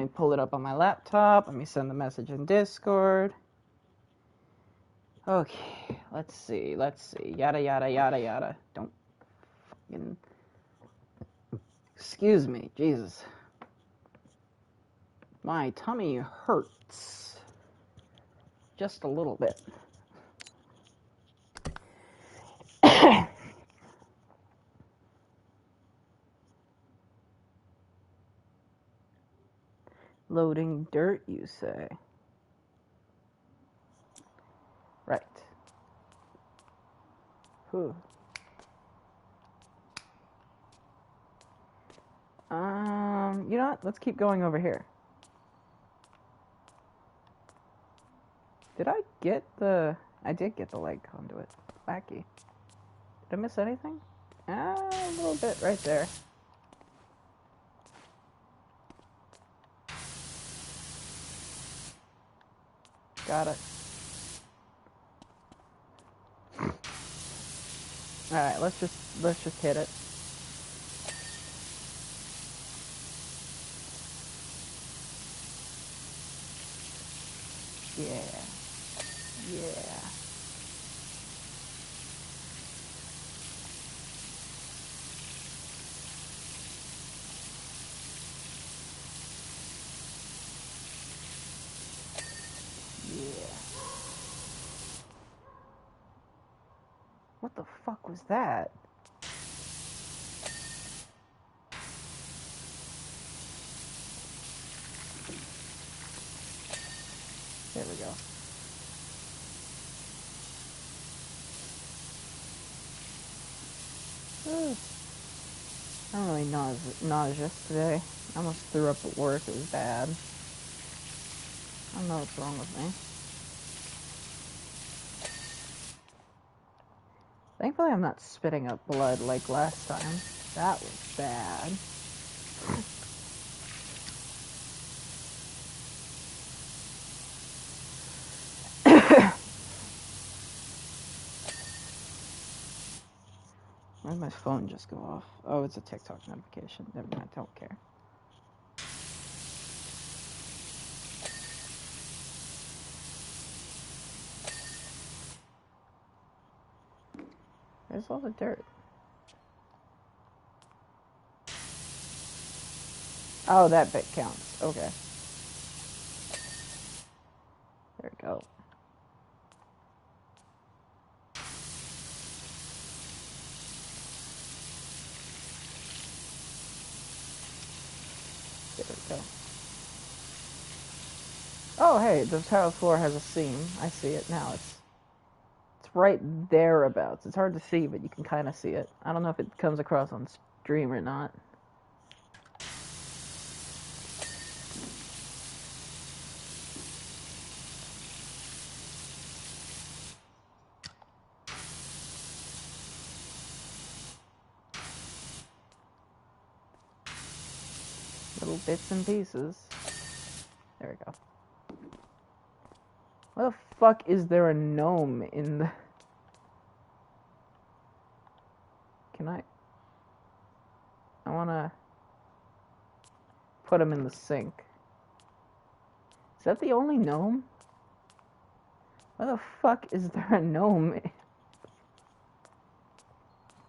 me pull it up on my laptop. Let me send the message in Discord. Okay, let's see. Yada, yada, yada, yada. Don't fucking... Excuse me, Jesus. My tummy hurts. Just a little bit. Loading dirt, you say? Right. Whew. You know what? Let's keep going over here. Did I get the... I did get the leg conduit. Wacky. Did I miss anything? A little bit right there. Got it. Alright, let's just hit it. Yeah. Yeah. Yeah. What the fuck was that? There we go. I'm really nauseous today. I almost threw up at work. It was bad. I don't know what's wrong with me. Thankfully, I'm not spitting up blood like last time. That was bad. Why did my phone just go off? Oh, it's a TikTok notification. Never mind, don't care. Where's all the dirt? Oh, that bit counts. Okay. There we go. There we go. Oh, hey, the tile floor has a seam. I see it now. It's right thereabouts. It's hard to see, but you can kind of see it. I don't know if it comes across on stream or not. Little bits and pieces. There we go. Why the fuck is there a gnome in the... Can I wanna put him in the sink. Is that the only gnome? Why the fuck is there a gnome?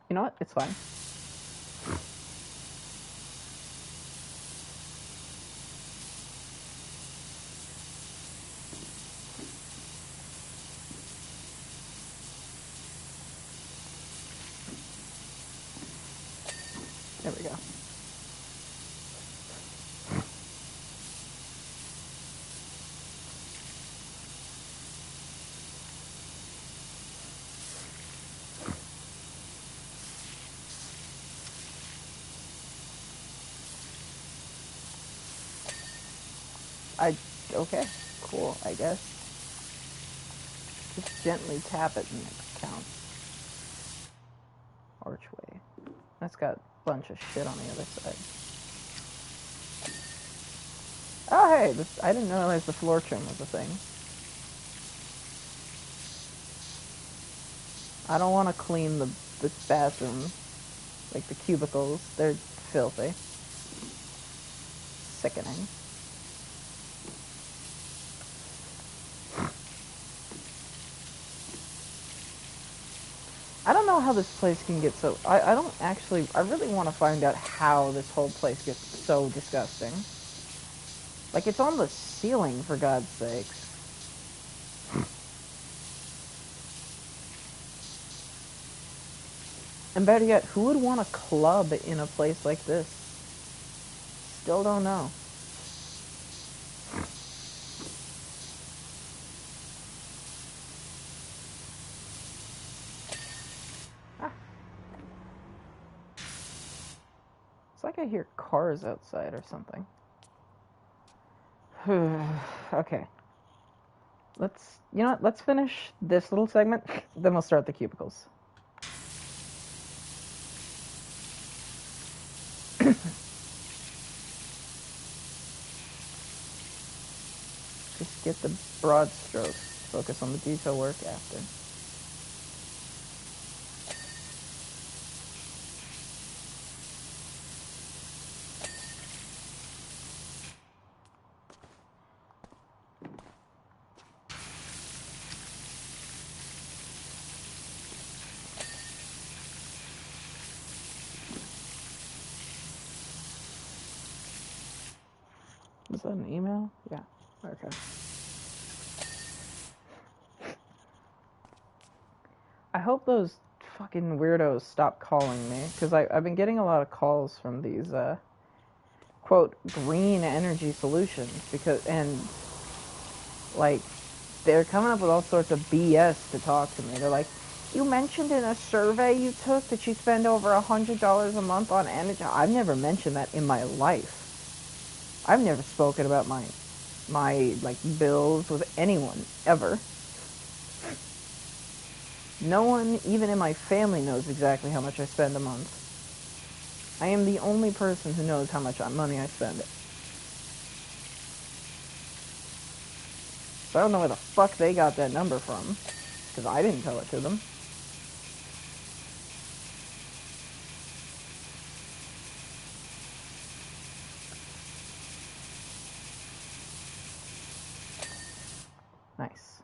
You know what? It's fine. There we go. Okay, cool, I guess. Just gently tap it and it counts. Archway. That's got a bunch of shit on the other side. Oh, hey, I didn't realize the floor trim was a thing. I don't want to clean the bathroom, like the cubicles. They're filthy. Sickening. know how this place can get so... I don't actually... I really want to find out how this whole place gets so disgusting. Like, it's on the ceiling, for God's sakes. And better yet, who would want a club in a place like this? Still don't know. Ah. It's like I hear cars outside or something. Okay. Let's... You know what? Let's finish this little segment, then we'll start the cubicles. Just get the broad strokes. Focus on the detail work after. Is that an email? Yeah. Okay. I hope those fucking weirdos stop calling me, because I've been getting a lot of calls from these, quote, green energy solutions, and, like, they're coming up with all sorts of BS to talk to me. They're like, you mentioned in a survey you took that you spend over $100 a month on energy. I've never mentioned that in my life. I've never spoken about my like bills with anyone ever. No one, even in my family, knows exactly how much I spend a month. I am the only person who knows how much money I spend. So I don't know where the fuck they got that number from, because I didn't tell it to them. Nice.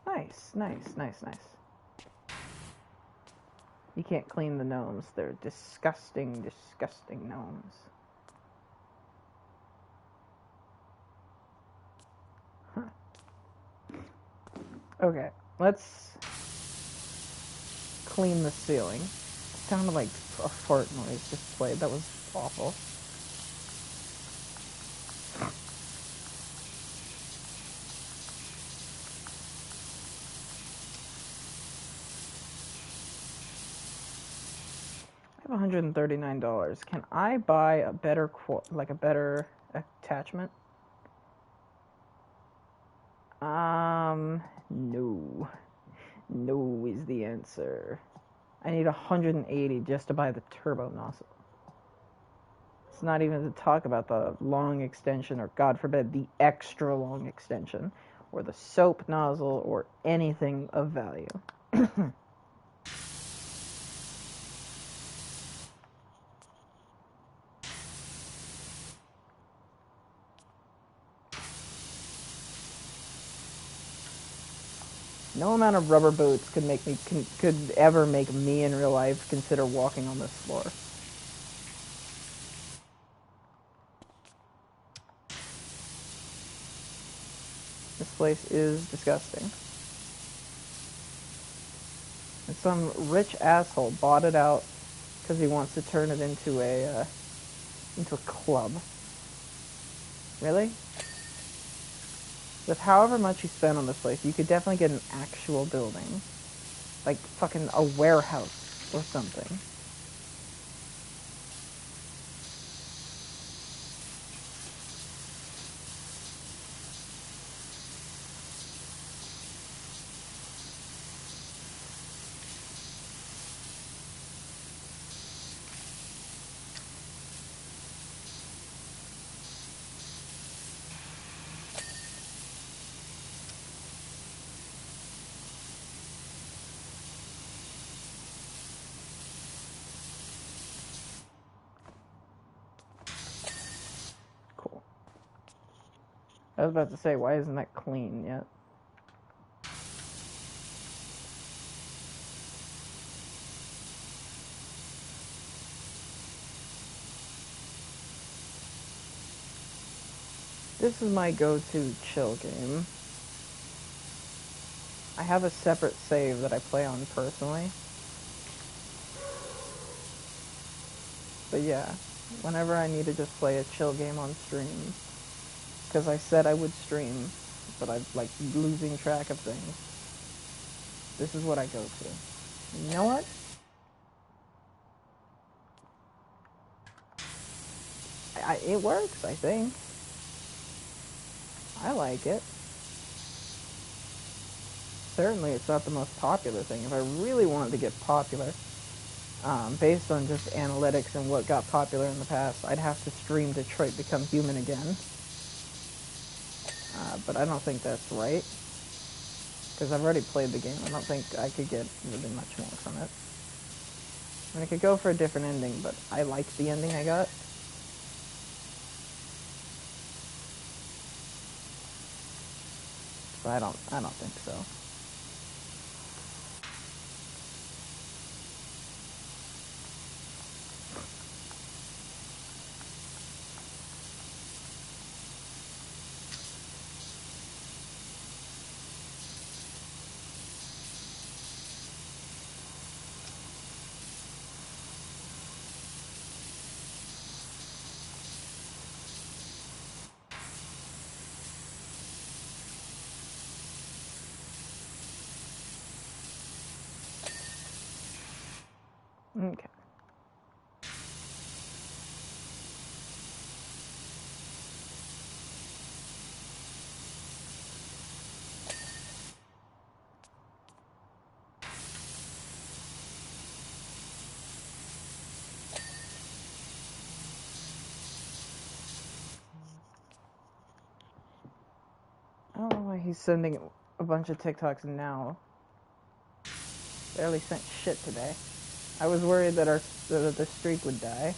Nice, nice, nice, nice. You can't clean the gnomes. They're disgusting, disgusting gnomes. Huh. Okay, let's clean the ceiling. It sounded like a fart noise just played. That was awful. I have $139. Can I buy a better a better attachment? No. No is the answer. I need 180 just to buy the turbo nozzle. It's not even to talk about the long extension, or God forbid, the extra long extension, or the soap nozzle, or anything of value. No amount of rubber boots could ever make me in real life consider walking on this floor. This place is disgusting. And some rich asshole bought it out because he wants to turn it into a club. Really? With however much you spend on this place, you could definitely get an actual building. Like fucking a warehouse or something. Cool. I was about to say, why isn't that clean yet? This is my go-to chill game. I have a separate save that I play on personally. But yeah, whenever I need to just play a chill game on stream, because I said I would stream, but I'm like losing track of things. This is what I go to. You know what? It works, I think. I like it. Certainly, it's not the most popular thing. If I really wanted to get popular, based on just analytics and what got popular in the past, I'd have to stream Detroit Become Human again. But I don't think that's right, because I've already played the game. I don't think I could get really much more from it. I mean, I could go for a different ending, but I like the ending I got. So I don't think so. Okay. I don't know why he's sending a bunch of TikToks now. Barely sent shit today. I was worried that the streak would die.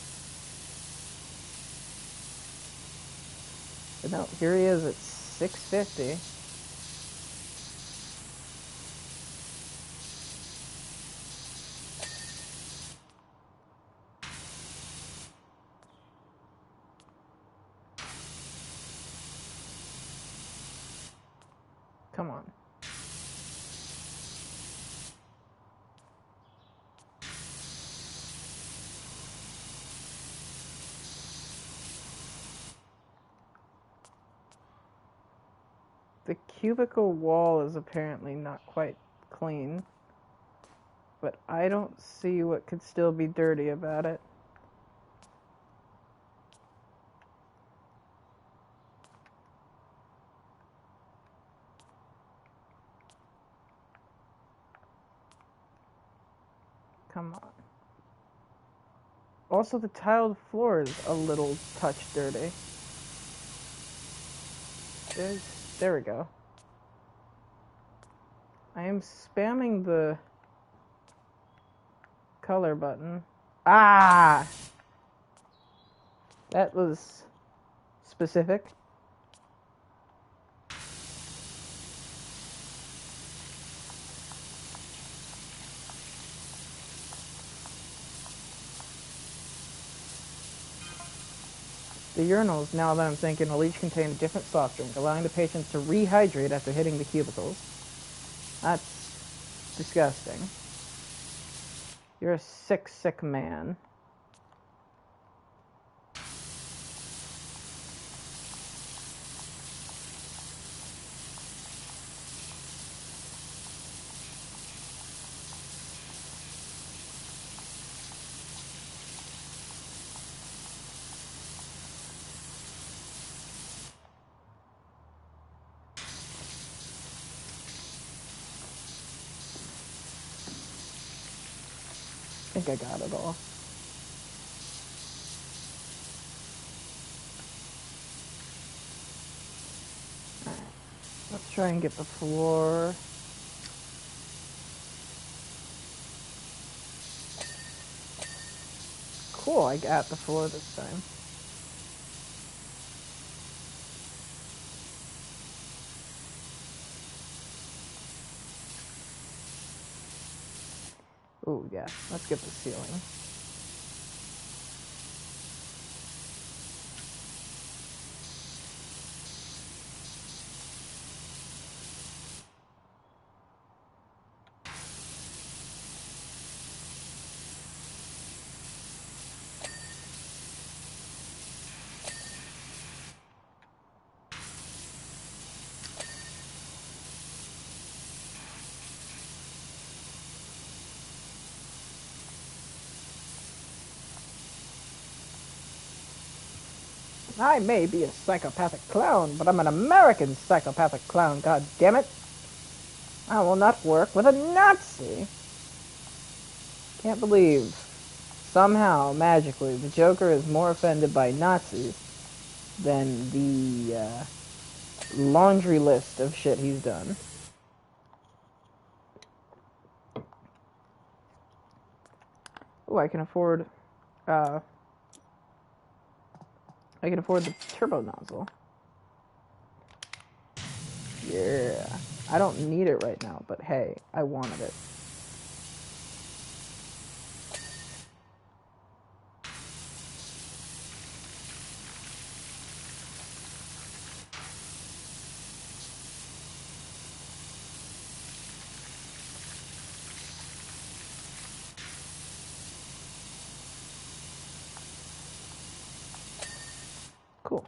But no, here he is at 650. Come on. The cubicle wall is apparently not quite clean, but I don't see what could still be dirty about it. Come on. Also, the tiled floor is a little touch dirty. There we go. I am spamming the color button. Ah! That was specific. The urinals, now that I'm thinking, will each contain a different soft drink, allowing the patients to rehydrate after hitting the cubicles. That's disgusting. You're a sick, sick man. I think I got it all. Alright, let's try and get the floor. Cool, I got the floor this time. Ooh, yeah, let's get the ceiling. I may be a psychopathic clown, but I'm an American psychopathic clown, god damn it! I will not work with a Nazi! Can't believe, somehow, magically, the Joker is more offended by Nazis than the laundry list of shit he's done. Oh, I can afford the turbo nozzle. Yeah. I don't need it right now, but hey, I wanted it. Cool.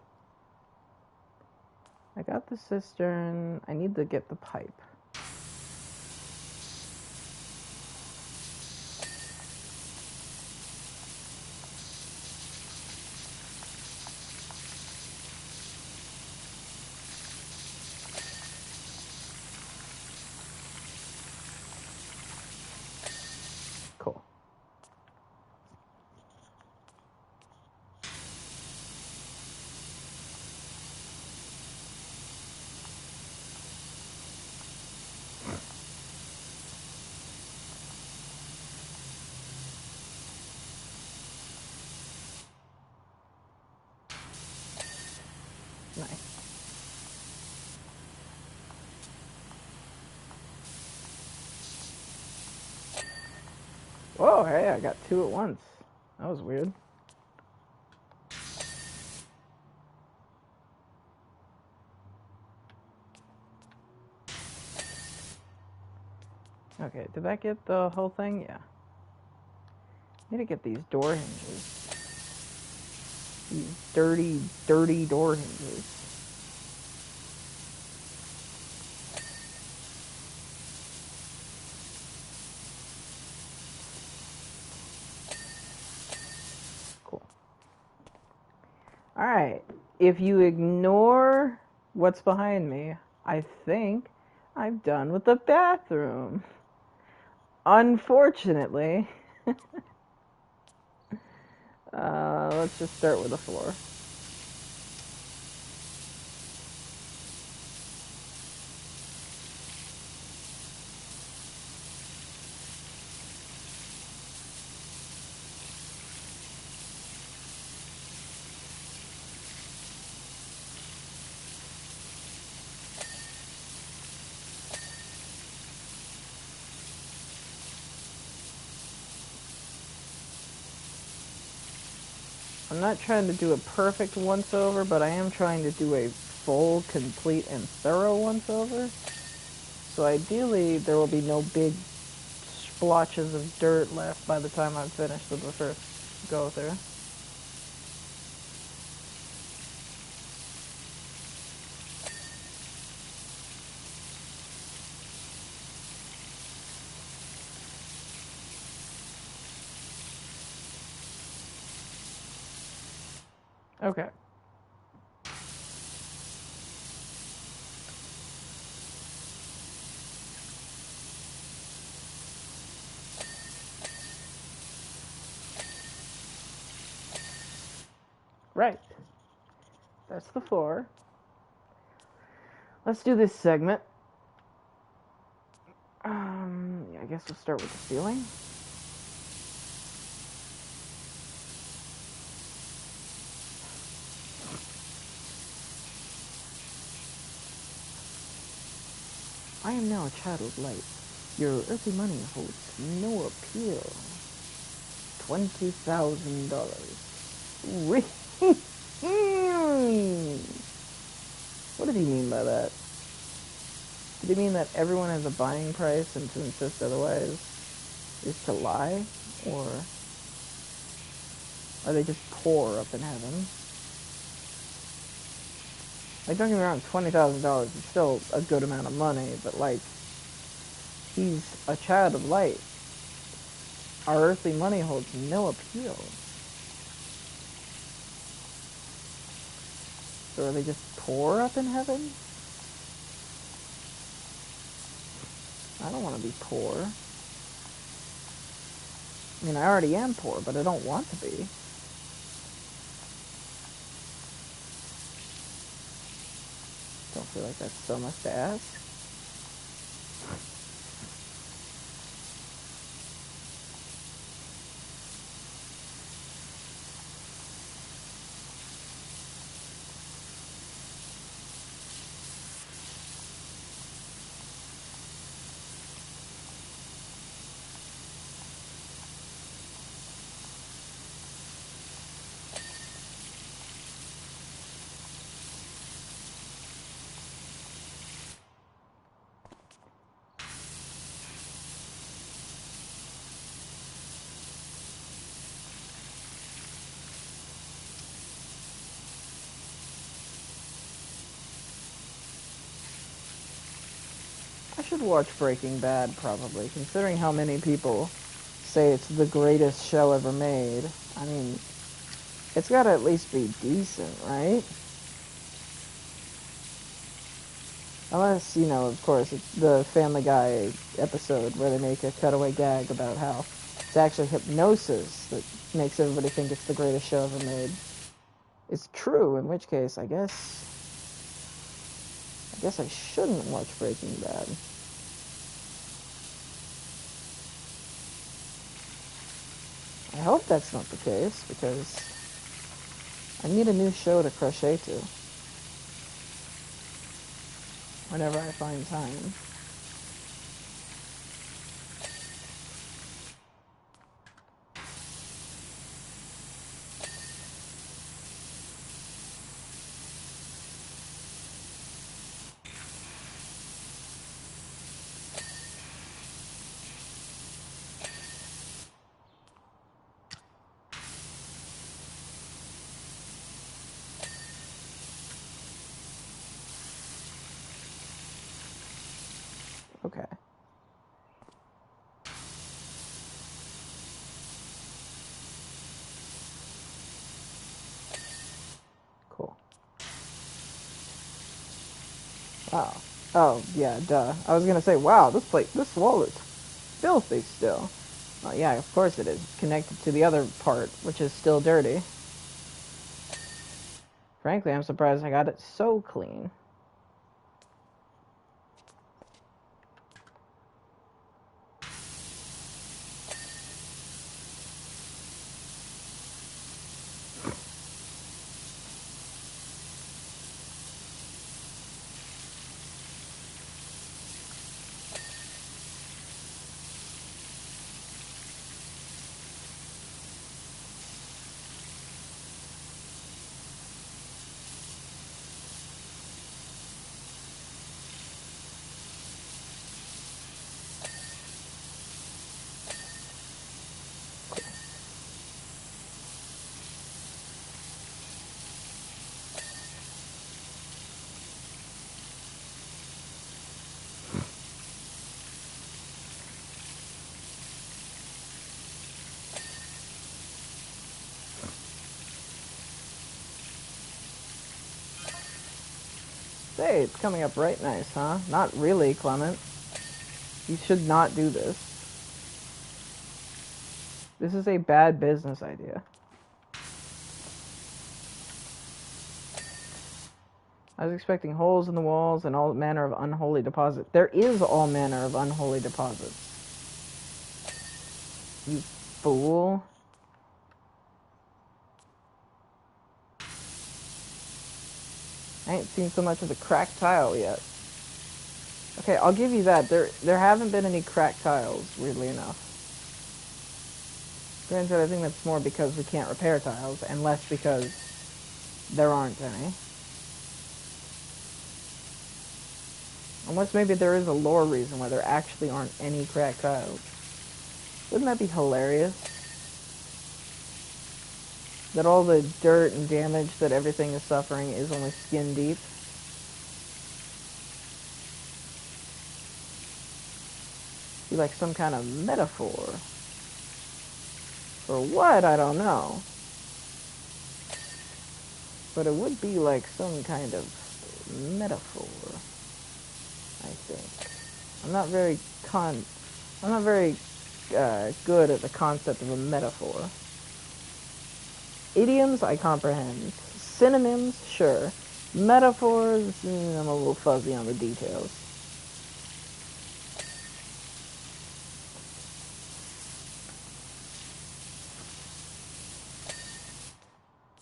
I got the cistern. I need to get the pipe. Cool. Nice. Whoa, hey, I got two at once. That was weird. Okay, did that get the whole thing? Yeah. Need to get these door hinges. These dirty, dirty door hinges. Cool. Alright, if you ignore what's behind me, I think I'm done with the bathroom. Unfortunately, let's just start with the floor. I'm not trying to do a perfect once-over, but I am trying to do a full, complete, and thorough once-over. So ideally, there will be no big splotches of dirt left by the time I'm finished with the first go-through. Okay. Right. That's the floor. Let's do this segment. I guess we'll start with the ceiling. I am now a child of light. Your earthly money holds no appeal. $20,000. What did he mean by that? Did he mean that everyone has a buying price and to insist otherwise is to lie? Or are they just poor up in heaven? Like, don't get me wrong, $20,000 is still a good amount of money, but like, he's a child of light. Our earthly money holds no appeal. So are they just poor up in heaven? I don't want to be poor. I mean, I already am poor, but I don't want to be. Don't feel like that's so much to ask. I should watch Breaking Bad, probably, considering how many people say it's the greatest show ever made. I mean, it's gotta at least be decent, right? Unless, you know, of course, it's the Family Guy episode where they make a cutaway gag about how it's actually hypnosis that makes everybody think it's the greatest show ever made. It's true, in which case, I guess I shouldn't watch Breaking Bad. I hope that's not the case, because I need a new show to crochet to whenever I find time. Okay. Cool. Wow. Oh, yeah, duh. I was gonna say, wow, this wall is filthy still. Well, yeah, of course it is. Connected to the other part, which is still dirty. Frankly, I'm surprised I got it so clean. Say, it's coming up right nice, huh? Not really, Clement. You should not do this. This is a bad business idea. I was expecting holes in the walls and all manner of unholy deposits. There is all manner of unholy deposits. You fool. I ain't seen so much as a cracked tile yet. Okay, I'll give you that. There haven't been any cracked tiles, weirdly enough. Granted, I think that's more because we can't repair tiles, and less because there aren't any. Unless maybe there is a lore reason why there actually aren't any cracked tiles. Wouldn't that be hilarious? That all the dirt and damage that everything is suffering is only skin deep? Be like some kind of metaphor. For what? I don't know. But it would be like some kind of metaphor, I think. I'm not very good at the concept of a metaphor. Idioms, I comprehend. Synonyms, sure. Metaphors, I'm a little fuzzy on the details.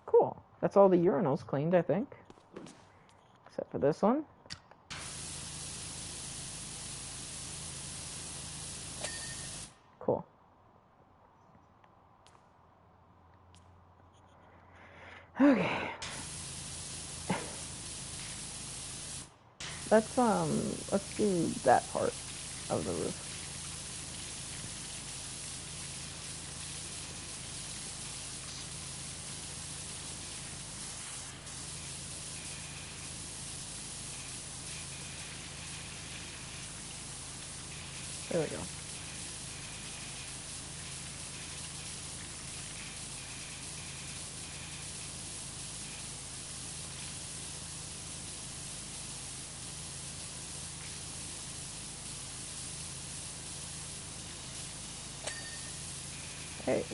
Cool. That's all the urinals cleaned, I think. Except for this one. Cool. Okay. Let's do that part of the roof. There we go. Hey.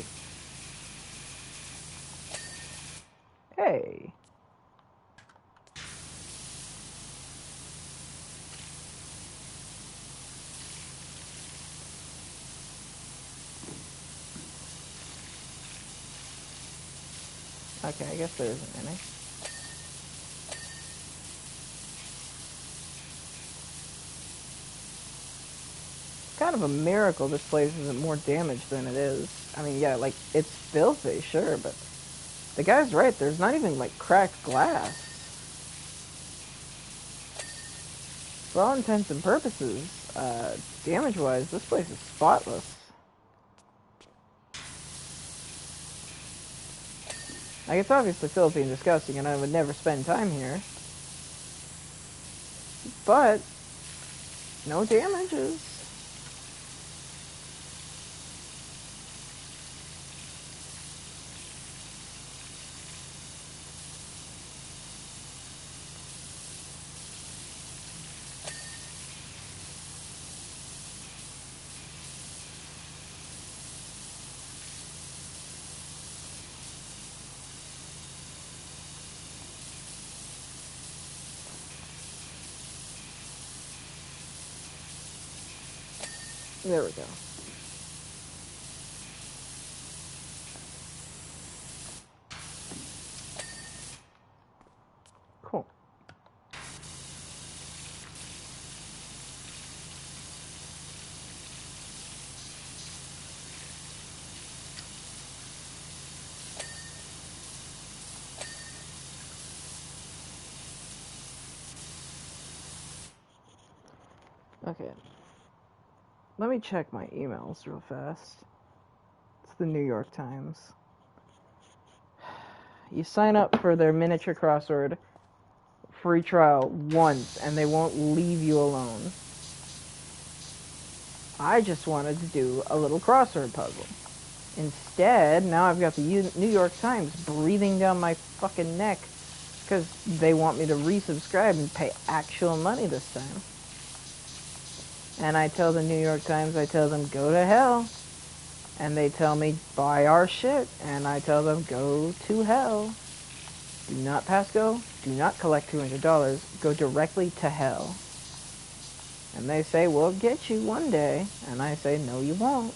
Hey. Okay, I guess there isn't any. Kind of a miracle this place isn't more damaged than it is. I mean, yeah, like, it's filthy, sure, but the guy's right. There's not even, like, cracked glass. For all intents and purposes, damage-wise, this place is spotless. Like, it's obviously filthy and disgusting, and I would never spend time here. But, no damages. There we go. Cool. Okay. Let me check my emails real fast. It's the New York Times. You sign up for their miniature crossword free trial once, and they won't leave you alone. I just wanted to do a little crossword puzzle. Instead, now I've got the New York Times breathing down my fucking neck because they want me to resubscribe and pay actual money this time. And I tell the New York Times, I tell them, go to hell. And they tell me, buy our shit. And I tell them, go to hell. Do not pass go. Do not collect $200. Go directly to hell. And they say, we'll get you one day. And I say, no, you won't.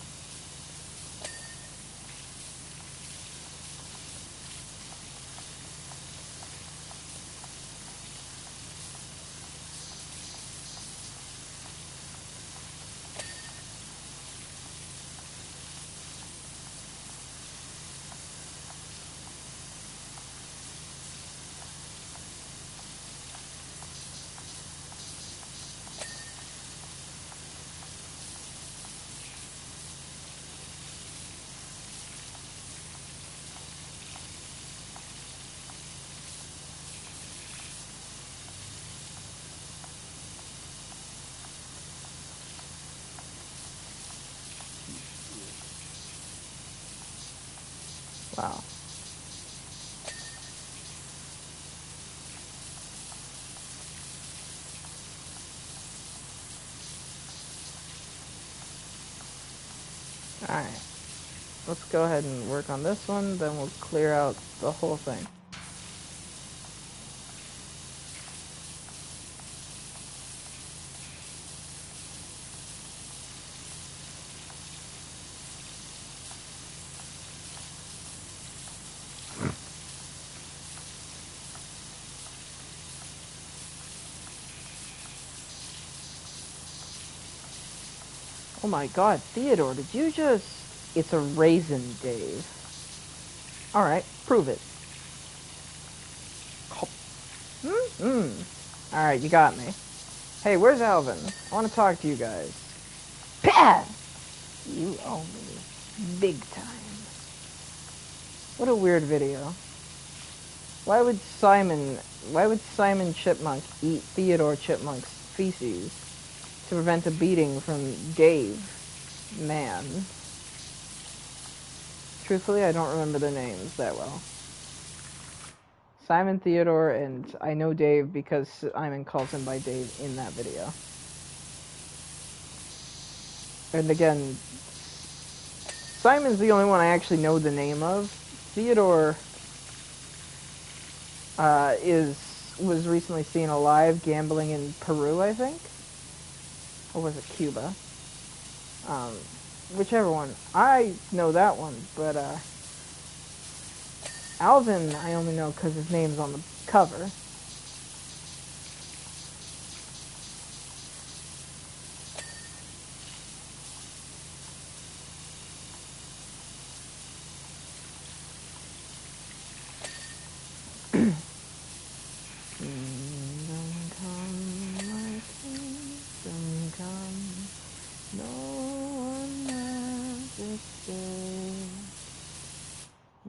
Alright, let's go ahead and work on this one, then we'll clear out the whole thing. Oh my god, Theodore, did you just... It's a raisin, Dave. Alright, prove it. Alright, you got me. Hey, where's Alvin? I want to talk to you guys. Pah! You owe me. Big time. What a weird video. Why would Simon Chipmunk eat Theodore Chipmunk's feces to prevent a beating from Dave? Man. Truthfully, I don't remember their names that well. Simon Theodore, and I know Dave because Simon calls him by Dave in that video. And again, Simon's the only one I actually know the name of. Theodore was recently seen alive gambling in Peru, I think, or was it Cuba? Whichever one. I know that one, but Alvin I only know because his name's on the cover.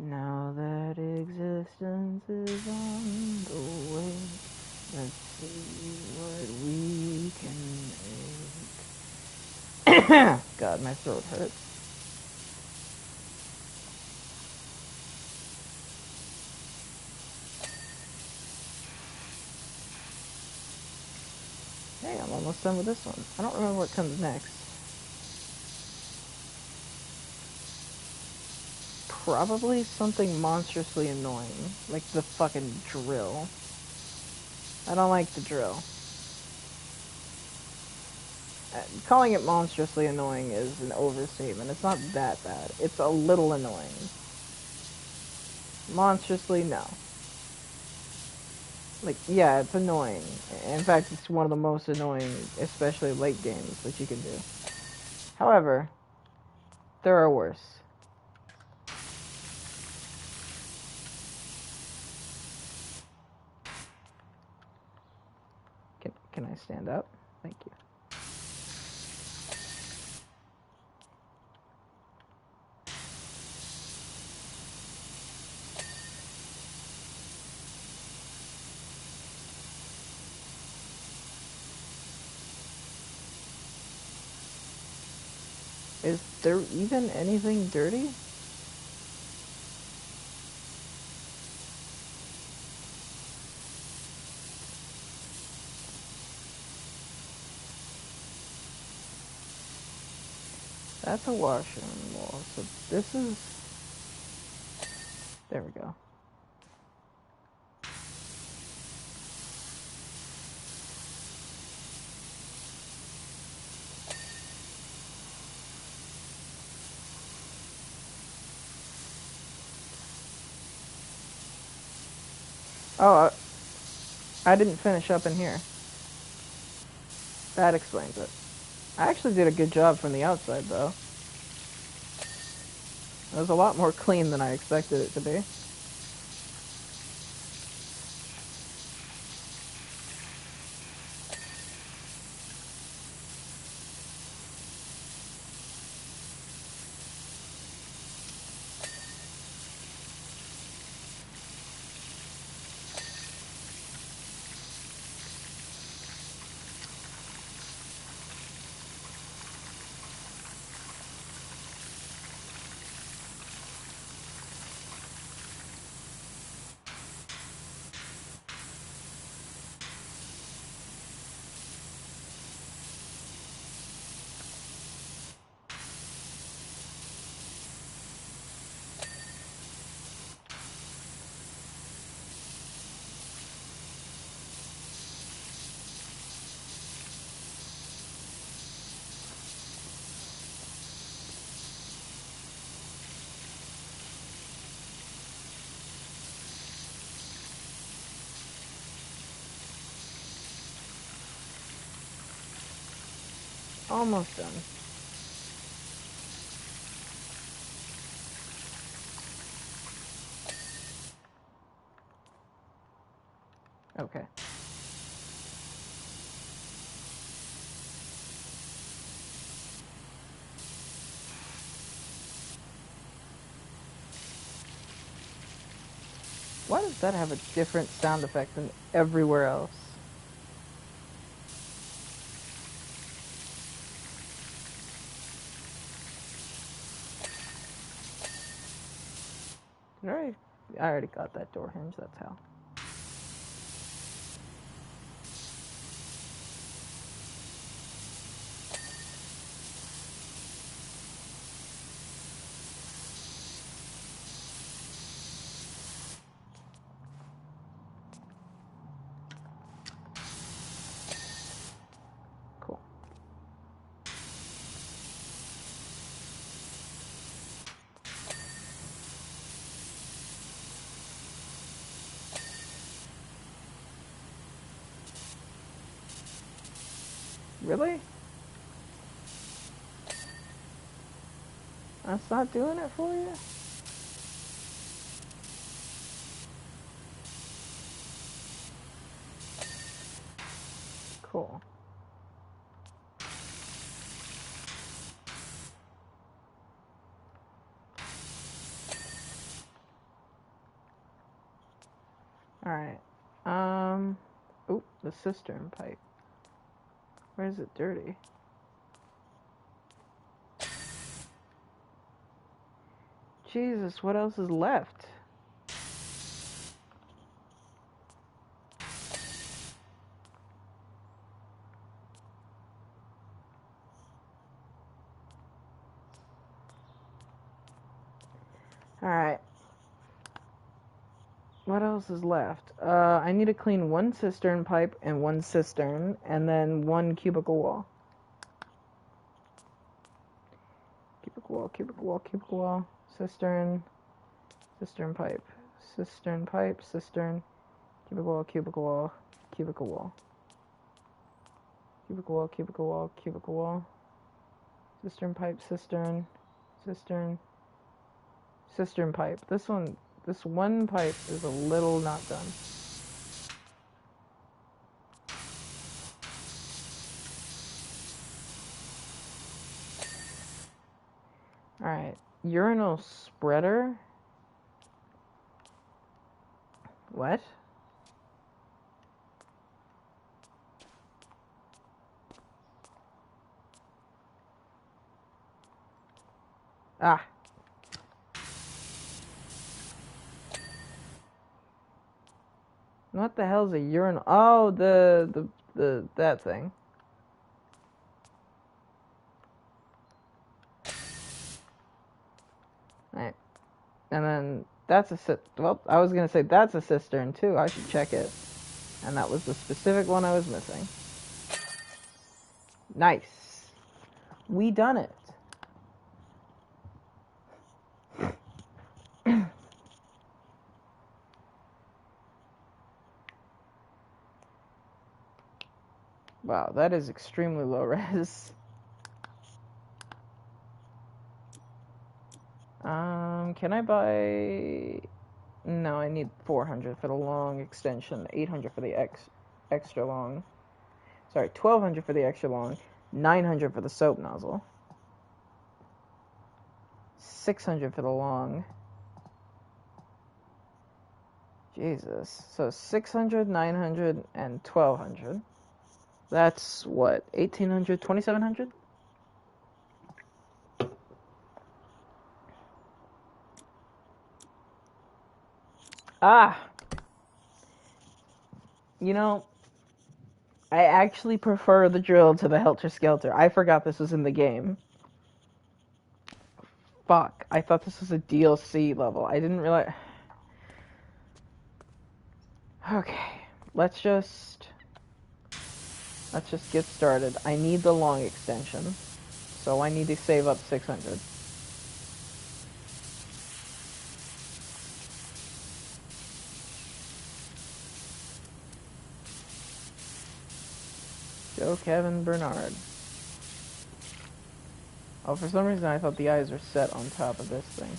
Now that existence is on the way, let's see what we can make. God, my throat hurts. Hey, I'm almost done with this one. I don't remember what comes next. Probably something monstrously annoying, like the fucking drill. I don't like the drill. Calling it monstrously annoying is an overstatement. It's not that bad. It's a little annoying. Monstrously, no. Like, yeah, it's annoying. In fact, it's one of the most annoying, especially late games, that you can do. However, there are worse. Can I stand up? Thank you. Is there even anything dirty? That's a washroom wall. So this is... There we go. Oh, I didn't finish up in here. That explains it. I actually did a good job from the outside, though. It was a lot more clean than I expected it to be. Almost done. Okay. Why does that have a different sound effect than everywhere else? I already got that door hinge, that's how. Cool. Really? That's not doing it for you? Cool. Alright. Oop, the cistern pipe. Where is it dirty? Jesus, what else is left? Alright. What else is left? I need to clean one cistern pipe and one cistern, and then one cubicle wall. Cubicle wall, cubicle wall, cubicle wall, cistern, cistern pipe, cistern pipe, cistern, cubicle wall, cubicle wall, cubicle wall. Cubicle wall, cubicle wall, cubicle wall. Cistern pipe, cistern, cistern, cistern pipe. This one pipe is a little not done. Alright, urinal spreader. What? Ah. What the hell is a urinal? Oh, that thing. Alright. And then that's well, I was gonna say that's a cistern too. I should check it. And that was the specific one I was missing. Nice. We done it. Wow, that is extremely low res. Can I buy... No, I need 400 for the long extension, 800 for the extra long. Sorry, 1200 for the extra long, 900 for the soap nozzle, 600 for the long. Jesus. So 600, 900, and 1200. That's what, 1800, 2700? Ah! You know, I actually prefer the drill to the Helter Skelter. I forgot this was in the game. Fuck. I thought this was a DLC level. I didn't realize... Okay. Let's just get started. I need the long extension. So I need to save up 600. Joe, Kevin, Bernard. Oh, for some reason I thought the eyes were set on top of this thing.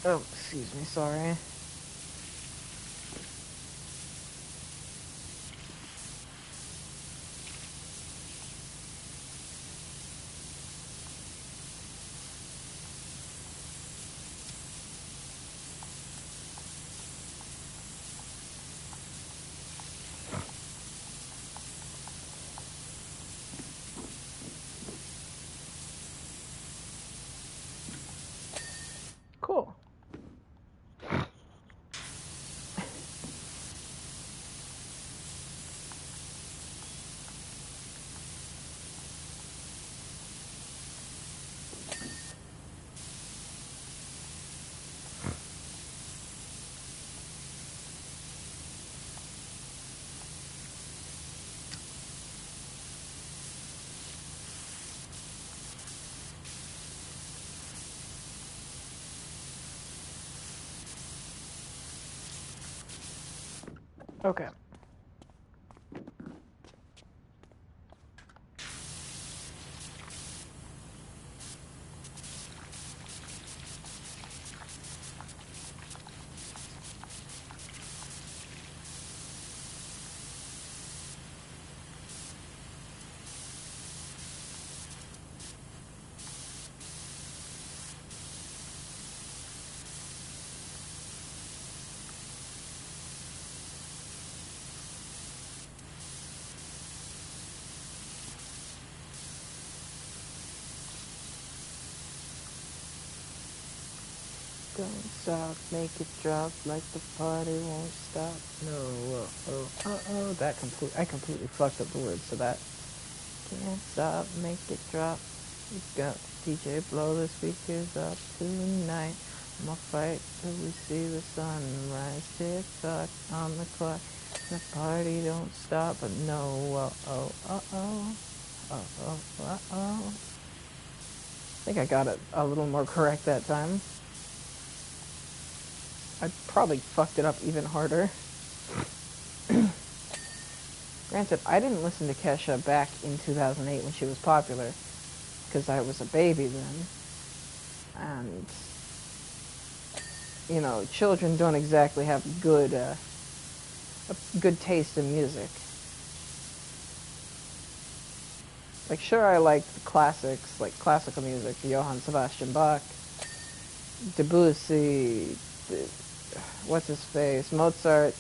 Oh, excuse me, sorry. Cool. Okay. Don't stop, make it drop like the party won't stop. No, I completely fucked up the words to that. Can't stop, make it drop. You got DJ blow the speakers up tonight. I'ma fight till we see the sunrise. Tick tock on the clock. The party don't stop, but no, I think I got it a little more correct that time. I probably fucked it up even harder. Granted, I didn't listen to Kesha back in 2008 when she was popular, because I was a baby then. And, you know, children don't exactly have a good taste in music. Like, sure, I liked the classics, like classical music, Johann Sebastian Bach, Debussy, what's his face, Mozart.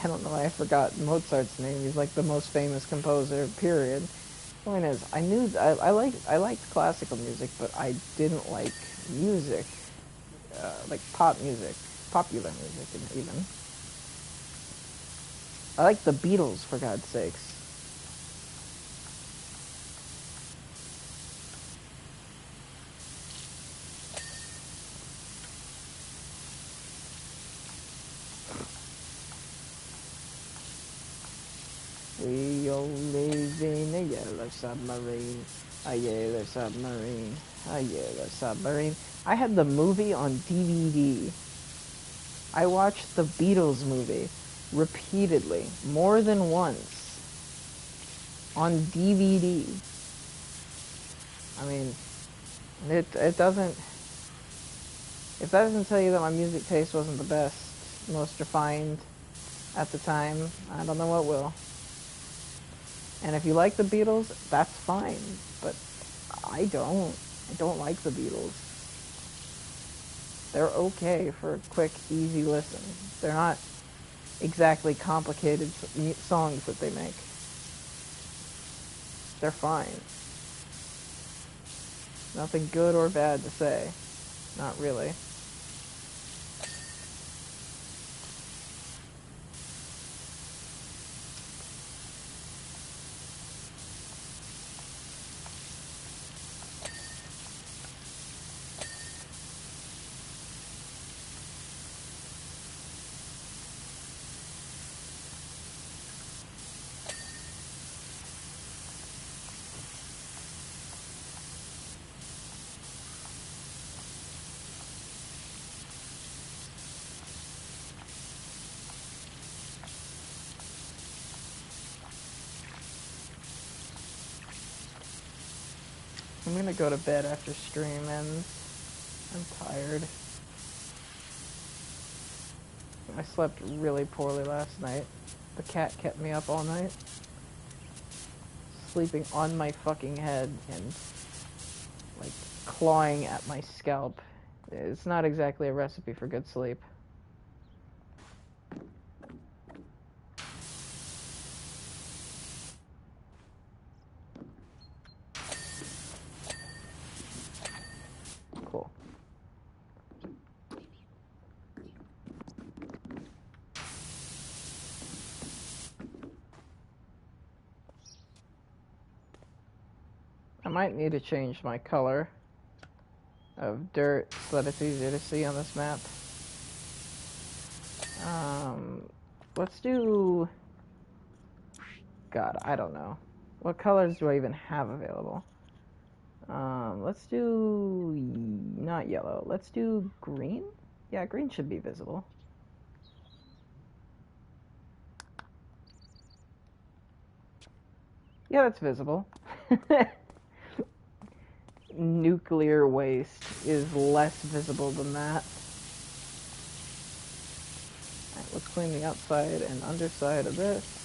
I don't know why I forgot Mozart's name. He's like the most famous composer, period. Point is, I liked classical music, but I didn't like music, like pop music, popular music, even. I like the Beatles, for God's sakes. We all live in a yellow submarine, a yellow submarine, a yellow submarine. I had the movie on DVD. I watched the Beatles movie repeatedly, more than once, on DVD. I mean, it doesn't, if that doesn't tell you that my music taste wasn't the best, most refined at the time, I don't know what will. And if you like the Beatles, that's fine, but I don't. I don't like the Beatles. They're okay for a quick, easy listen. They're not exactly complicated songs that they make. They're fine. Nothing good or bad to say. Not really. I'm gonna go to bed after stream ends. I'm tired. I slept really poorly last night. The cat kept me up all night, sleeping on my fucking head and, like, clawing at my scalp. It's not exactly a recipe for good sleep. Cool. I might need to change my color of dirt so that it's easier to see on this map. Let's do... God, I don't know. What colors do I even have available? Let's do... not yellow. Let's do green? Yeah, green should be visible. Yeah, that's visible. Nuclear waste is less visible than that. Alright, let's clean the outside and underside of this.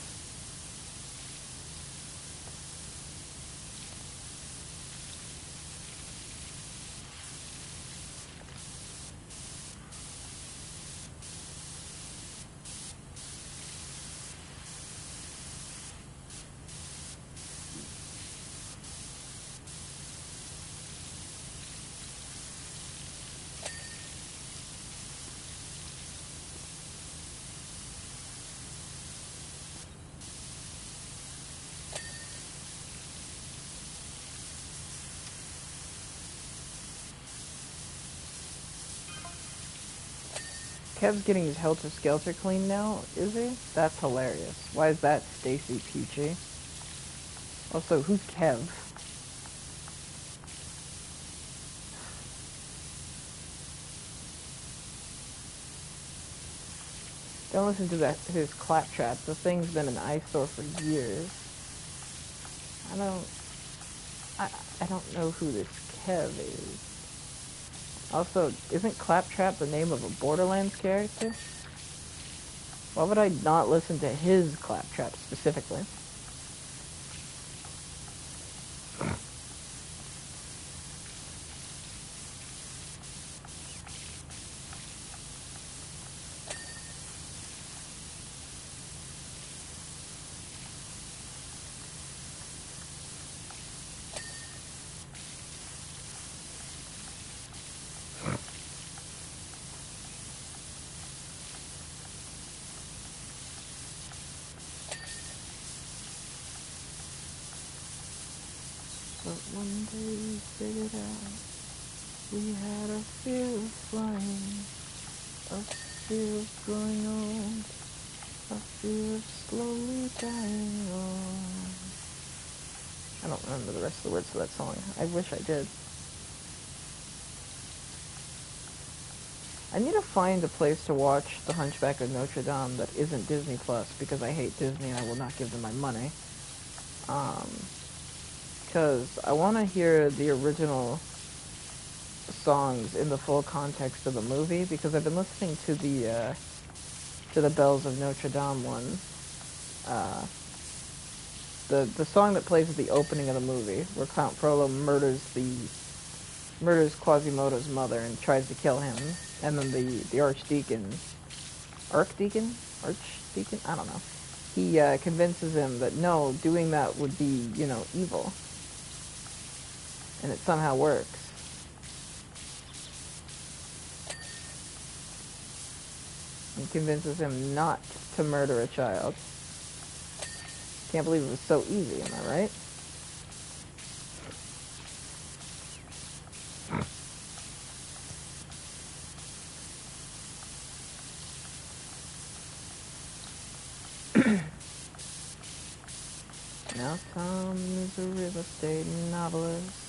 Kev's getting his Helter Skelter clean now, is he? That's hilarious. Why is that Stacy Peachy? Also, who's Kev? Don't listen to that his Claptrap. The thing's been an eyesore for years. I don't know who this Kev is. Also, isn't Claptrap the name of a Borderlands character? Why would I not listen to his Claptrap specifically? But one day we figured out we had a fear of flying, a fear of growing old, a fear of slowly dying on. I don't remember the rest of the words to that song. I wish I did. I need to find a place to watch The Hunchback of Notre Dame that isn't Disney Plus, because I hate Disney and I will not give them my money. Because I want to hear the original songs in the full context of the movie, because I've been listening to the Bells of Notre Dame one. The song that plays at the opening of the movie, where Count Frollo murders Quasimodo's mother and tries to kill him, and then the Archdeacon, I don't know. He convinces him that no, doing that would be, evil, and it somehow works. And convinces him not to murder a child. Can't believe it was so easy, am I right? Now Tom is a real estate novelist.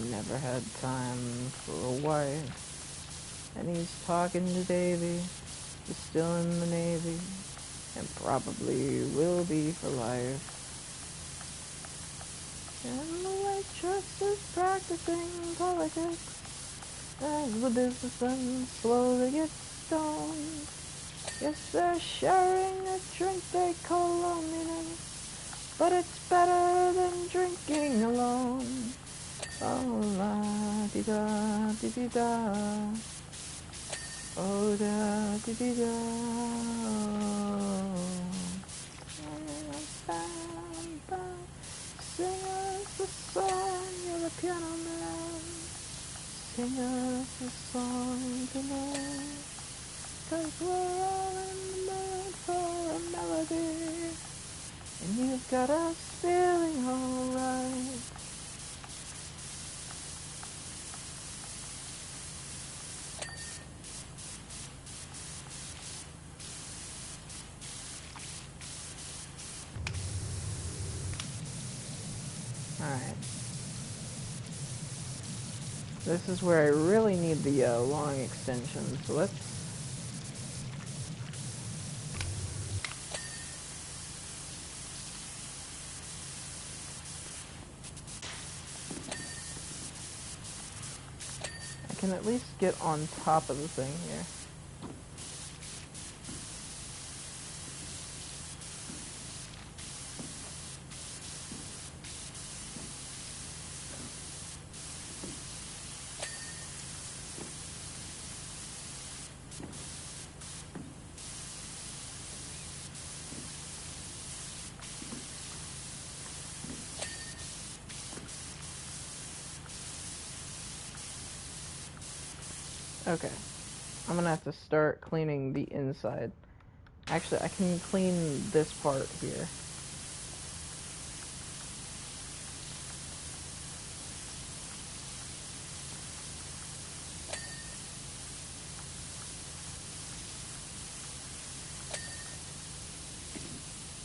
Never had time for a wife. And he's talking to Davy, who's still in the Navy, and probably will be for life. And the white just as practicing politics as the businessmen slowly get stoned. Yes, they're sharing a drink they call loneliness, but it's better than drinking alone. Oh la di da di di da. Oh da di di da. Bam, bam. Sing us a song, you're the piano man. Sing us a song tonight. 'Cause we're all in the mood for a melody. And you've got us feeling alright. Alright. This is where I really need the long extension, so let's... I can at least get on top of the thing here. Okay. I'm gonna have to start cleaning the inside. Actually, I can clean this part here.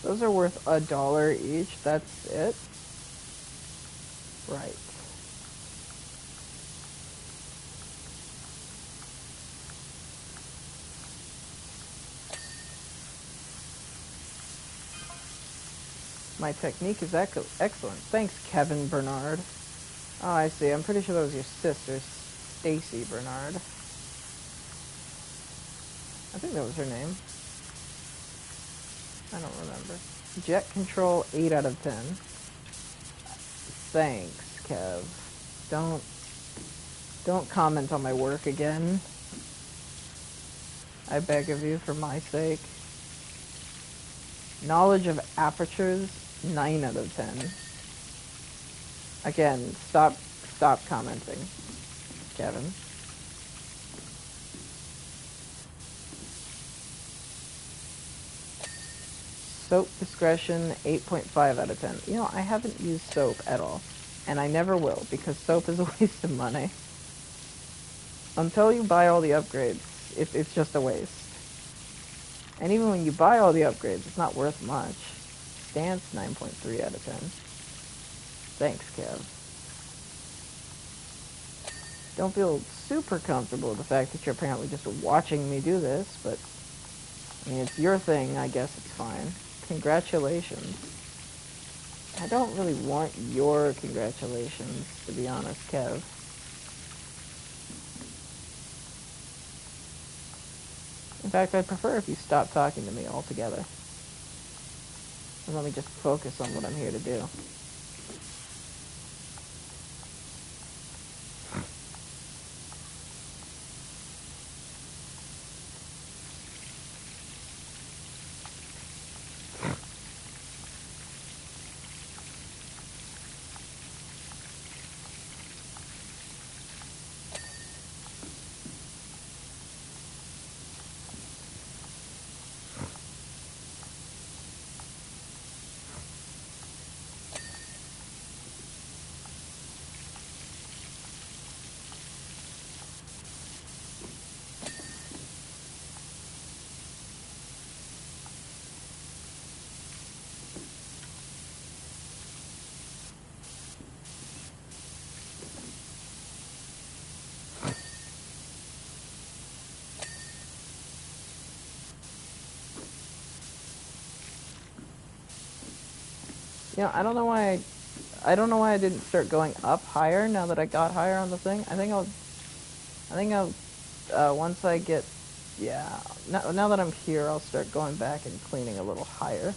Those are worth $1 each, that's it? Right. My technique is excellent. Thanks, Kevin Bernard. Oh, I see. I'm pretty sure that was your sister, Stacy Bernard. I think that was her name. I don't remember. Jet control, 8 out of 10. Thanks, Kev. Don't comment on my work again. I beg of you, for my sake. Knowledge of apertures, 9 out of 10. Again, stop commenting, Kevin. Soap discretion, 8.5 out of 10. You know, I haven't used soap at all. And I never will, because soap is a waste of money. Until you buy all the upgrades, it's just a waste. And even when you buy all the upgrades, it's not worth much. Stance, 9.3 out of 10. Thanks, Kev. Don't feel super comfortable with the fact that you're apparently just watching me do this, but... I mean, it's your thing, I guess it's fine. Congratulations. I don't really want your congratulations, to be honest, Kev. In fact, I'd prefer if you stopped talking to me altogether. And let me just focus on what I'm here to do. You know, I don't know why I don't know why I didn't start going up higher now that I got higher on the thing. I think I'll, once I get, yeah, now that I'm here, I'll start going back and cleaning a little higher.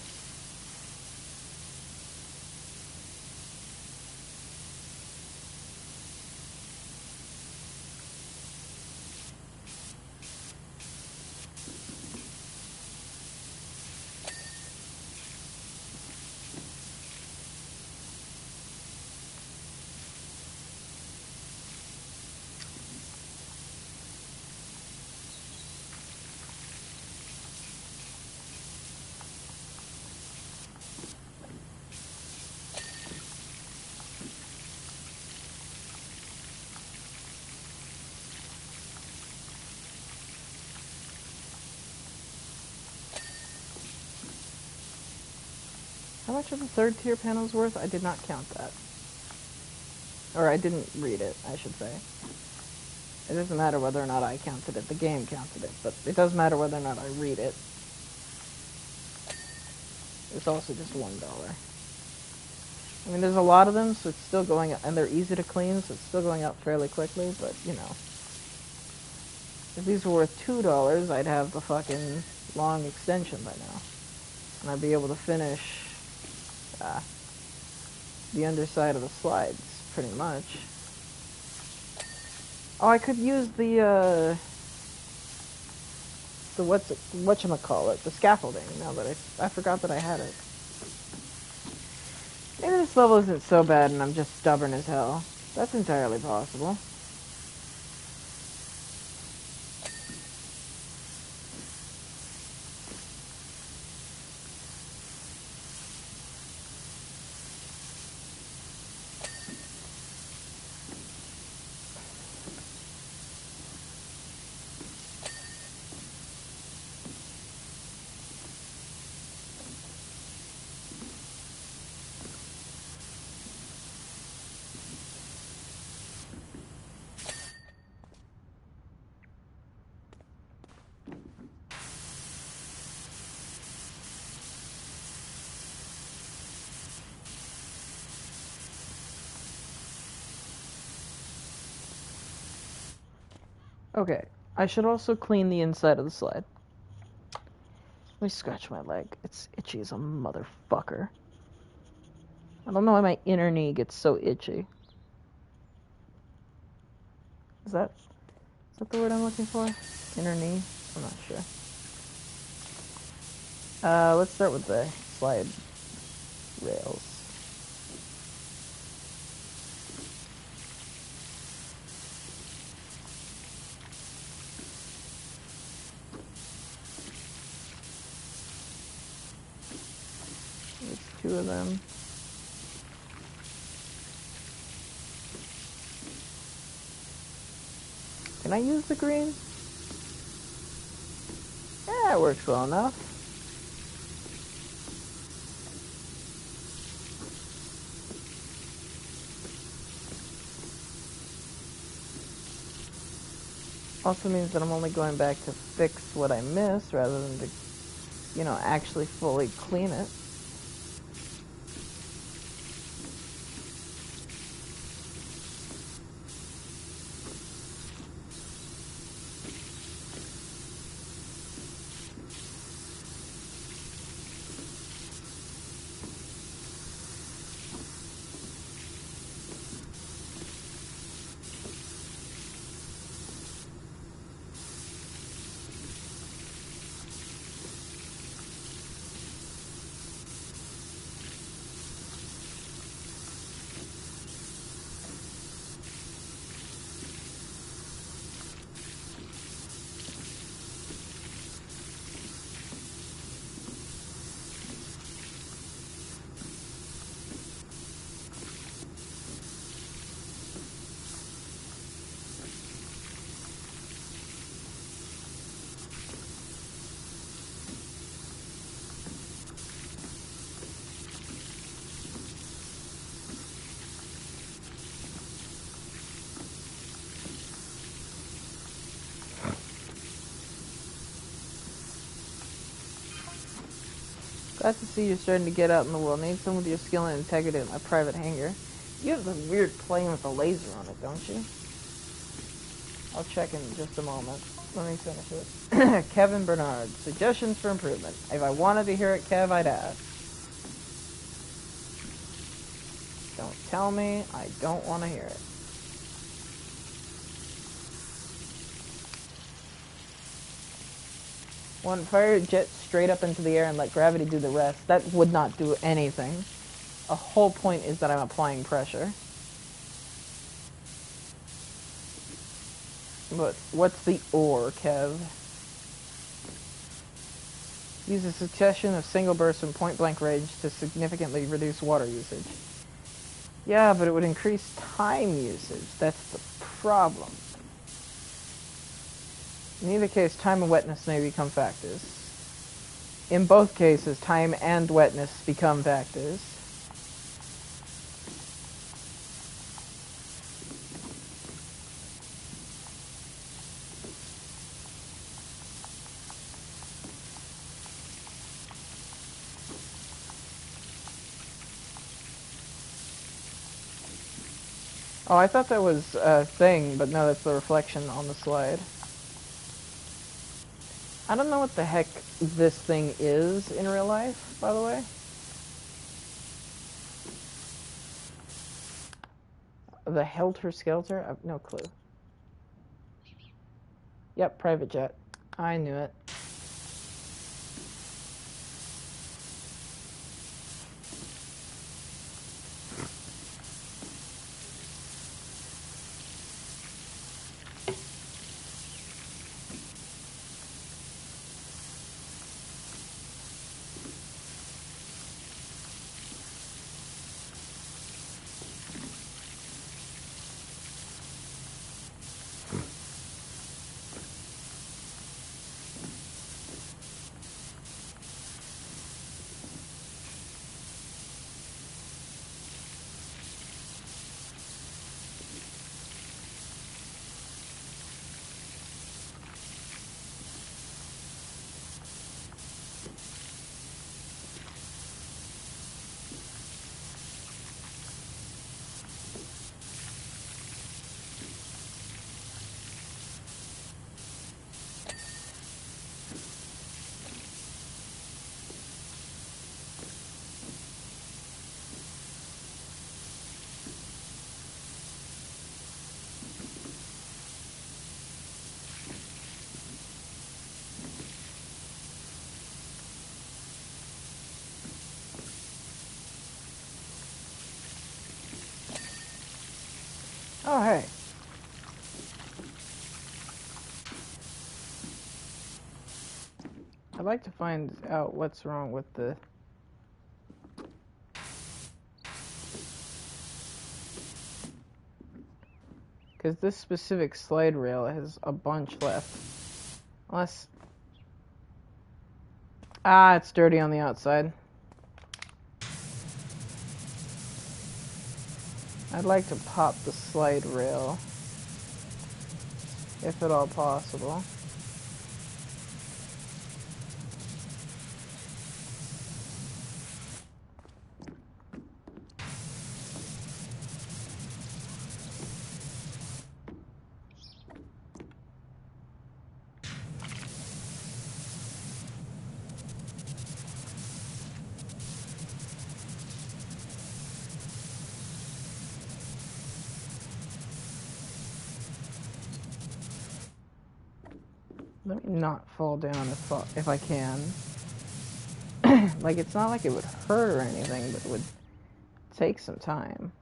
How much of the third tier panel's worth? I did not count that. Or I didn't read it, I should say. It doesn't matter whether or not I counted it. The game counted it. But it does matter whether or not I read it. It's also just $1. I mean, there's a lot of them, so it's still going up. And they're easy to clean, so it's still going up fairly quickly. But, you know. If these were worth $2, I'd have the fucking long extension by now. And I'd be able to finish the underside of the slides, pretty much. Oh, I could use the whatchamacallit, the scaffolding, now that I forgot that I had it. Maybe this level isn't so bad and I'm just stubborn as hell. That's entirely possible. Okay, I should also clean the inside of the slide. Let me scratch my leg. It's itchy as a motherfucker. I don't know why my inner knee gets so itchy. Is that the word I'm looking for? Inner knee? I'm not sure. Let's start with the slide rails. There's 2 of them. Can I use the green? Yeah, it works well enough. Also means that I'm only going back to fix what I missed rather than to, you know, actually fully clean it. Glad to see you're starting to get out in the world. Need some with your skill and integrity at my private hangar. You have the weird plane with a laser on it, don't you? I'll check in just a moment. Let me finish it. Kevin Bernard. Suggestions for improvement. If I wanted to hear it, Kev, I'd ask. Don't tell me. I don't want to hear it. One, fire a jet straight up into the air and let gravity do the rest. That would not do anything. The whole point is that I'm applying pressure. But what's the or, Kev? Use a succession of single bursts from point-blank range to significantly reduce water usage. Yeah, but it would increase time usage. That's the problem. In either case, time and wetness may become factors. In both cases, time and wetness become factors. Oh, I thought that was a thing, but no, that's the reflection on the slide. I don't know what the heck this thing is in real life, by the way. The Helter Skelter? I've no clue. Yep, private jet. I knew it. Oh, hey. I'd like to find out what's wrong with the... Because this specific slide rail has a bunch left. Unless... Ah, it's dirty on the outside. I'd like to pop the slide rail, if at all possible. Let me not fall down if I can. Like, it's not like it would hurt or anything, but it would take some time.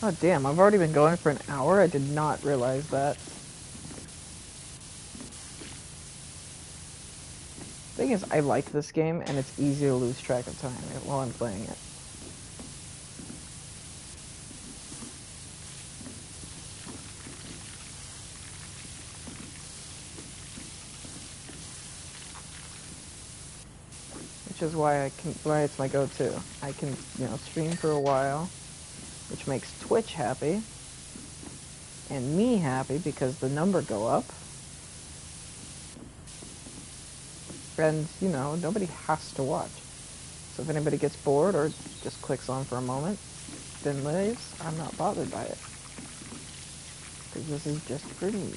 Oh damn, I've already been going for an hour? I did not realize that. Thing is, I like this game, and it's easy to lose track of time while I'm playing it. Which is why it's my go-to. I can, stream for a while, which makes Twitch happy, and me happy because the number go up. And, nobody has to watch. So if anybody gets bored or just clicks on for a moment, then leaves, I'm not bothered by it. Because this is just for me.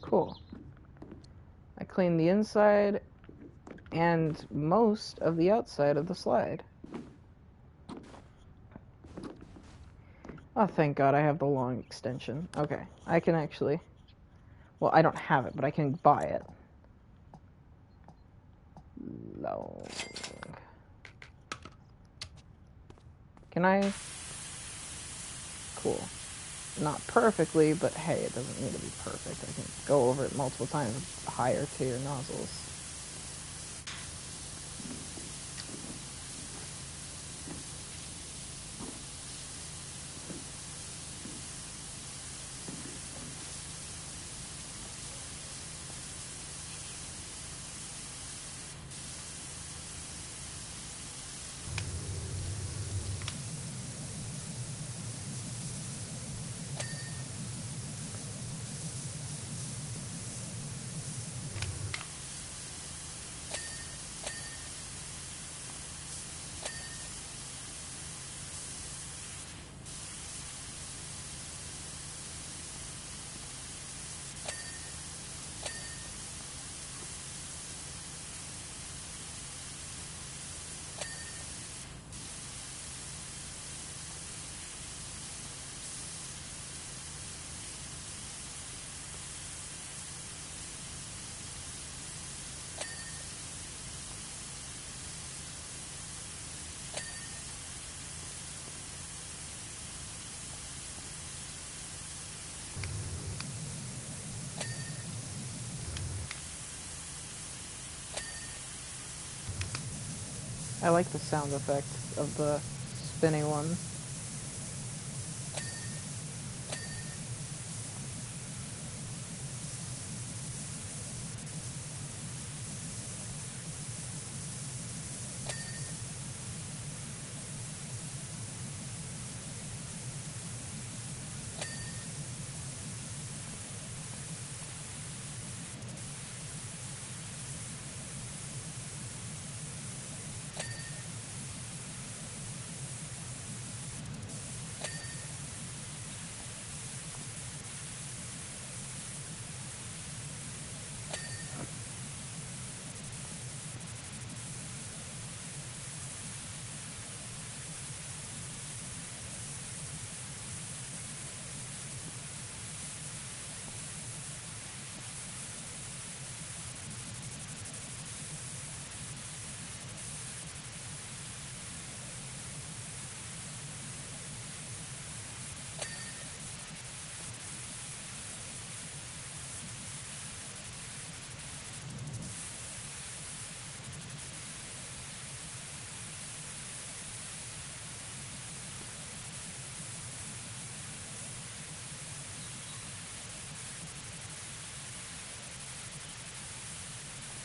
Cool. I cleaned the inside and most of the outside of the slide. Oh, thank God I have the long extension. Okay, I can actually... Well, I don't have it, but I can buy it. Long. Can I? Cool. Not perfectly, but hey, it doesn't need to be perfect. I can go over it multiple times with higher tier nozzles. I like the sound effect of the spinning one.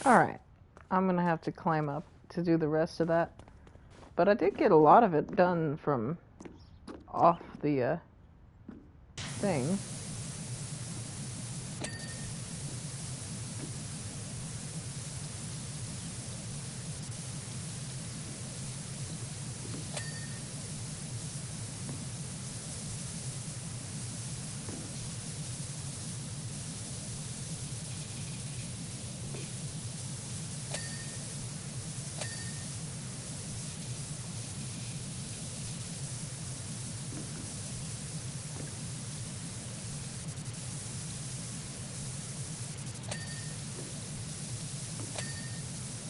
Alright, I'm gonna have to climb up to do the rest of that. But I did get a lot of it done from off the thing.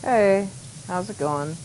Hey, how's it going?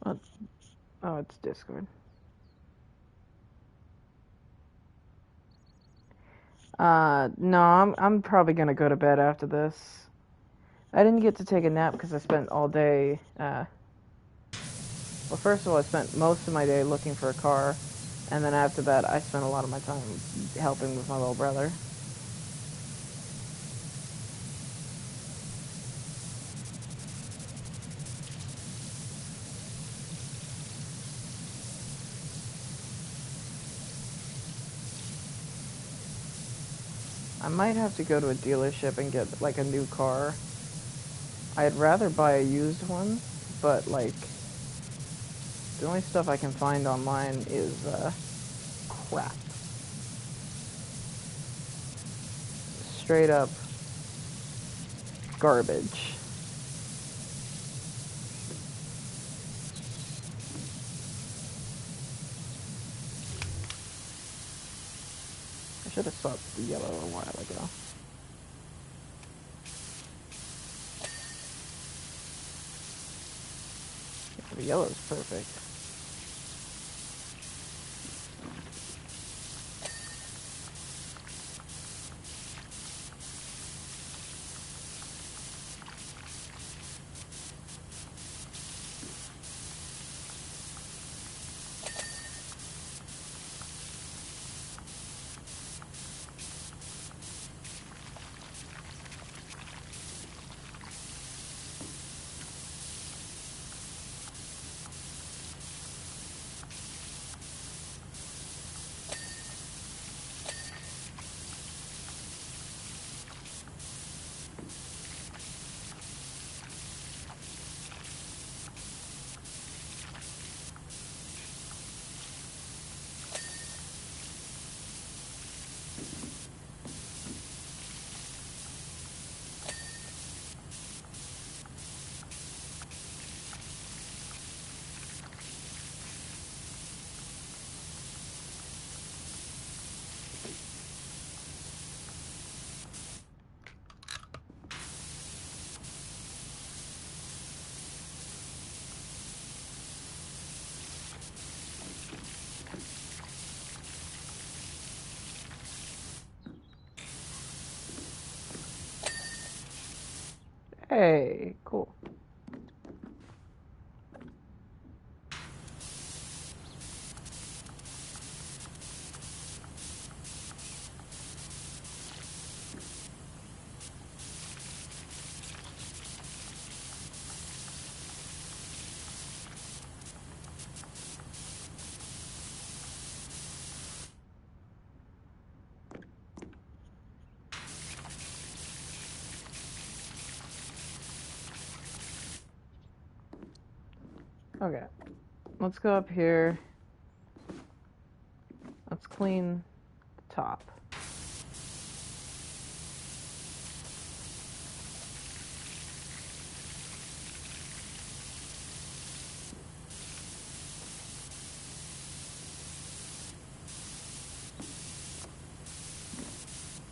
What? Oh, it's Discord. No, I'm probably gonna go to bed after this. I didn't get to take a nap because I spent all day, well, first of all, I spent most of my day looking for a car, and then after that, I spent a lot of my time helping with my little brother. I might have to go to a dealership and get, like, a new car. I'd rather buy a used one, but, like, the only stuff I can find online is, crap. Straight up garbage. I should have swapped the yellow a while ago. The yellow's perfect. Hey, cool. Okay, let's go up here. Let's clean the top.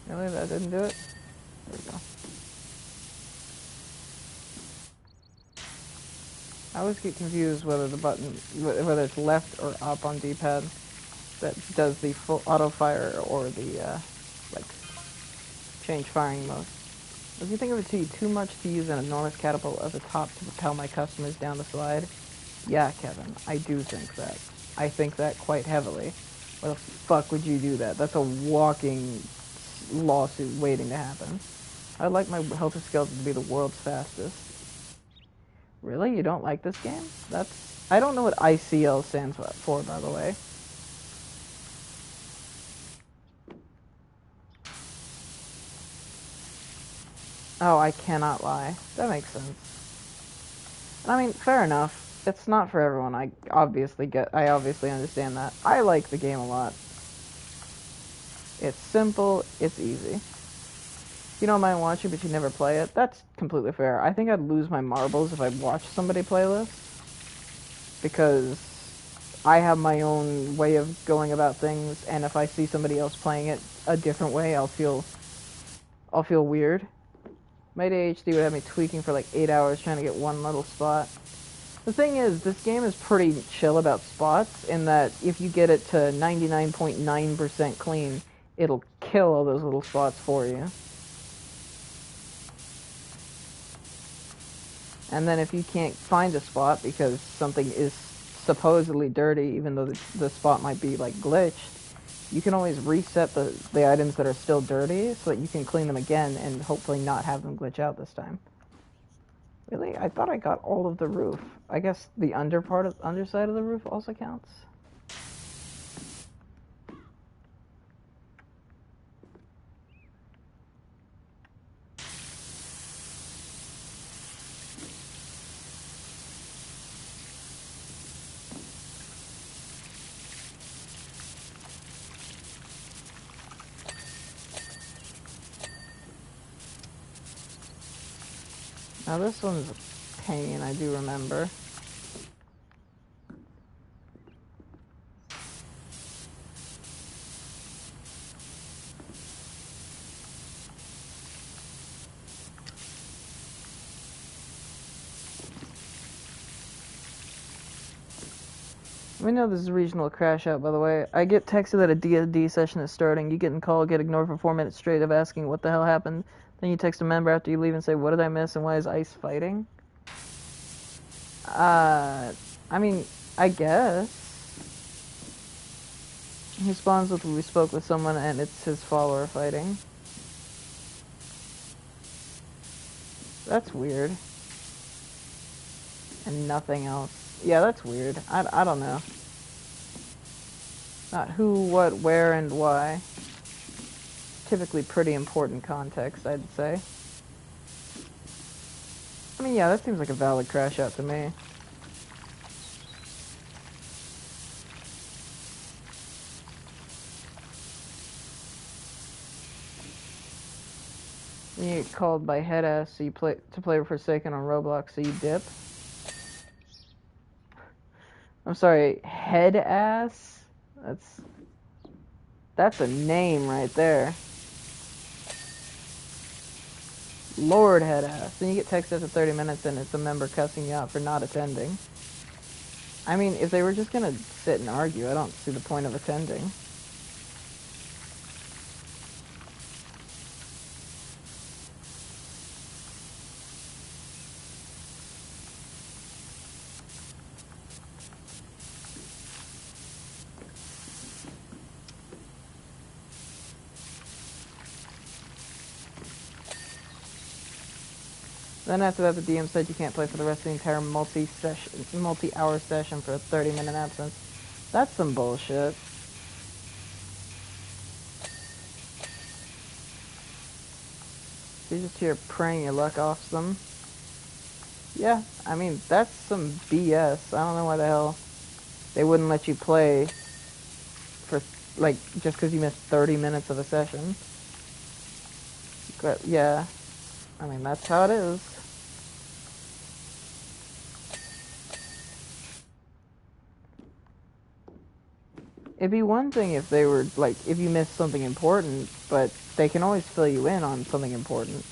Really, that didn't do it? There we go. I always get confused whether the button, whether it's left or up on D-pad that does the full auto fire or the, like, change firing mode. If you think of it too much to use an enormous catapult at the top to propel my customers down the slide, yeah, Kevin, I do think that. I think that quite heavily. Why the fuck would you do that? That's a walking lawsuit waiting to happen. I'd like my Helter Skelter to be the world's fastest. Really? You don't like this game? I don't know what ICL stands for, by the way. Oh, I cannot lie. That makes sense. And I mean, fair enough. It's not for everyone. I obviously understand that. I like the game a lot. It's simple, it's easy. You don't mind watching, but you never play it. That's completely fair. I think I'd lose my marbles if I watched somebody play this, because I have my own way of going about things, and if I see somebody else playing it a different way, I'll feel weird. My ADHD would have me tweaking for like 8 hours trying to get one little spot. The thing is, this game is pretty chill about spots, in that if you get it to 99.9% clean, it'll kill all those little spots for you. And then if you can't find a spot because something is supposedly dirty, even though the spot might be like glitched, you can always reset the items that are still dirty so that you can clean them again and hopefully not have them glitch out this time. Really? I thought I got all of the roof. I guess the underside of the roof also counts. Now this one's a pain, I do remember. We know this is a regional crash out, by the way. I get texted that a D&D session is starting. You get in call, get ignored for 4 minutes straight of asking what the hell happened. Then you text a member after you leave and say, what did I miss and why is ICE fighting? I mean, I guess. He responds with, we spoke with someone and it's his follower fighting. That's weird. And nothing else. Yeah, that's weird. I don't know. Not who, what, where, and why. Typically pretty important context, I'd say. I mean, yeah, that seems like a valid crash out to me. You get called by head ass so you play Forsaken on Roblox, so you dip. I'm sorry, head ass? That's a name right there. Lord head ass. Then you get texted after 30 minutes and it's a member cussing you out for not attending. I mean, if they were just gonna sit and argue, I don't see the point of attending. Then after that, the DM said you can't play for the rest of the entire multi-hour session for a 30-minute absence. That's some bullshit. You're just here praying your luck off them. Yeah, I mean, that's some BS. I don't know why the hell they wouldn't let you play for, like, just because you missed 30 minutes of a session. But, yeah, I mean, that's how it is. It'd be one thing if they were, like, if you missed something important, but they can always fill you in on something important.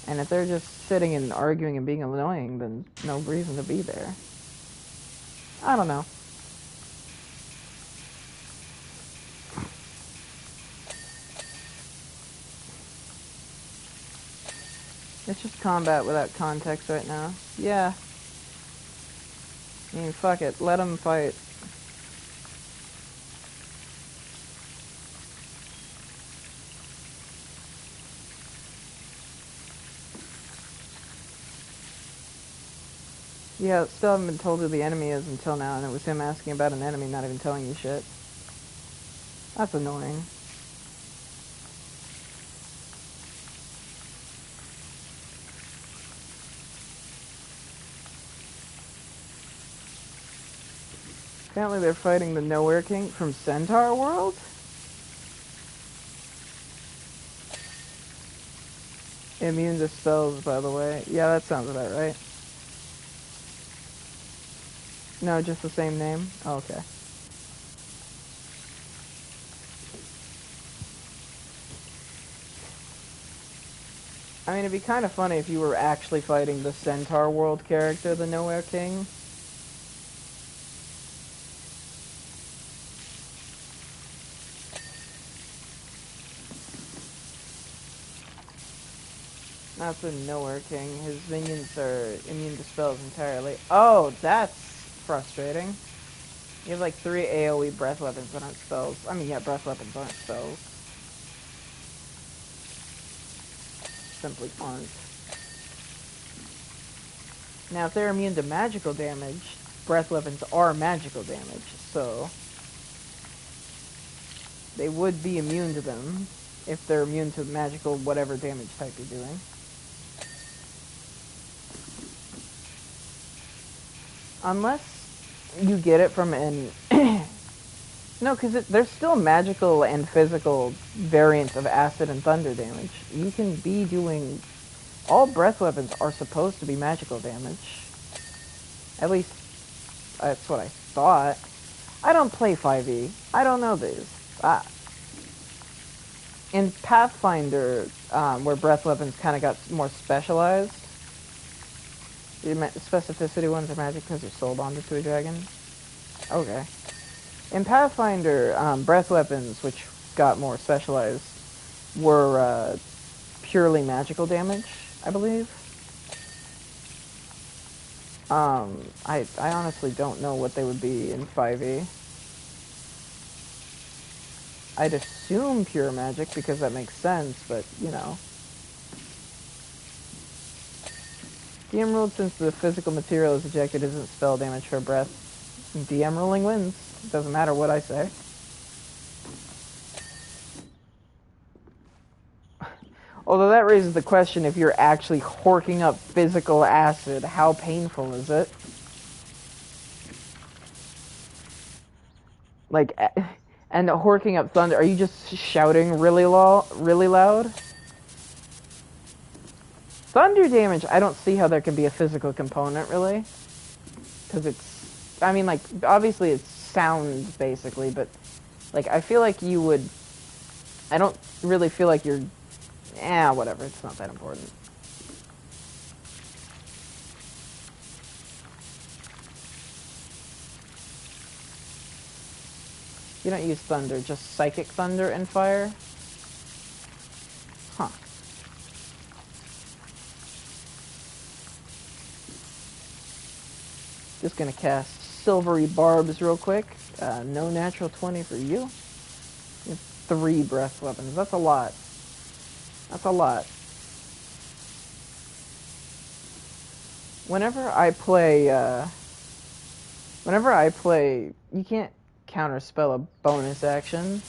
And if they're just sitting and arguing and being annoying, then no reason to be there. I don't know. It's just combat without context right now. Yeah. I mean, fuck it. Let them fight. Yeah, still haven't been told who the enemy is until now, and it was him asking about an enemy, not even telling you shit. That's annoying. Apparently they're fighting the Nowhere King from Centaur World? Immune to spells, by the way. Yeah, that sounds about right. No, just the same name? Oh, okay. I mean, it'd be kind of funny if you were actually fighting the Centaur World character, the Nowhere King. Not the Nowhere King. His minions are immune to spells entirely. Oh, that's frustrating. You have like 3 AoE breath weapons that aren't spells. I mean, yeah, breath weapons aren't spells. Simply aren't. Now, if they're immune to magical damage, breath weapons are magical damage, so they would be immune to them if they're immune to magical whatever damage type you're doing. Unless you get it from an... No, because there's still magical and physical variants of acid and thunder damage. You can be doing... All breath weapons are supposed to be magical damage. At least, that's what I thought. I don't play 5e. I don't know these. In Pathfinder, where breath weapons kind of got more specialized, the specificity ones are magic because they're soul bonded to a dragon. Okay. In Pathfinder, breath weapons, which got more specialized, were purely magical damage, I believe. I honestly don't know what they would be in 5e. I'd assume pure magic because that makes sense, but, you know. DM ruled since the physical material is ejected isn't spell damage for breath. DM ruling wins. It doesn't matter what I say. Although that raises the question, if you're actually horking up physical acid, how painful is it? Like, and horking up thunder, are you just shouting really loud? Thunder damage, I don't see how there can be a physical component, really. Because it's, I mean, like, obviously it's sound, basically, but, like, I feel like you would, I don't really feel like you're, whatever, it's not that important. You don't use thunder, just psychic thunder and fire? Huh. Just gonna cast Silvery Barbs real quick. No natural 20 for you. You have 3 breath weapons. That's a lot. That's a lot. Whenever I play, you can't counterspell a bonus action.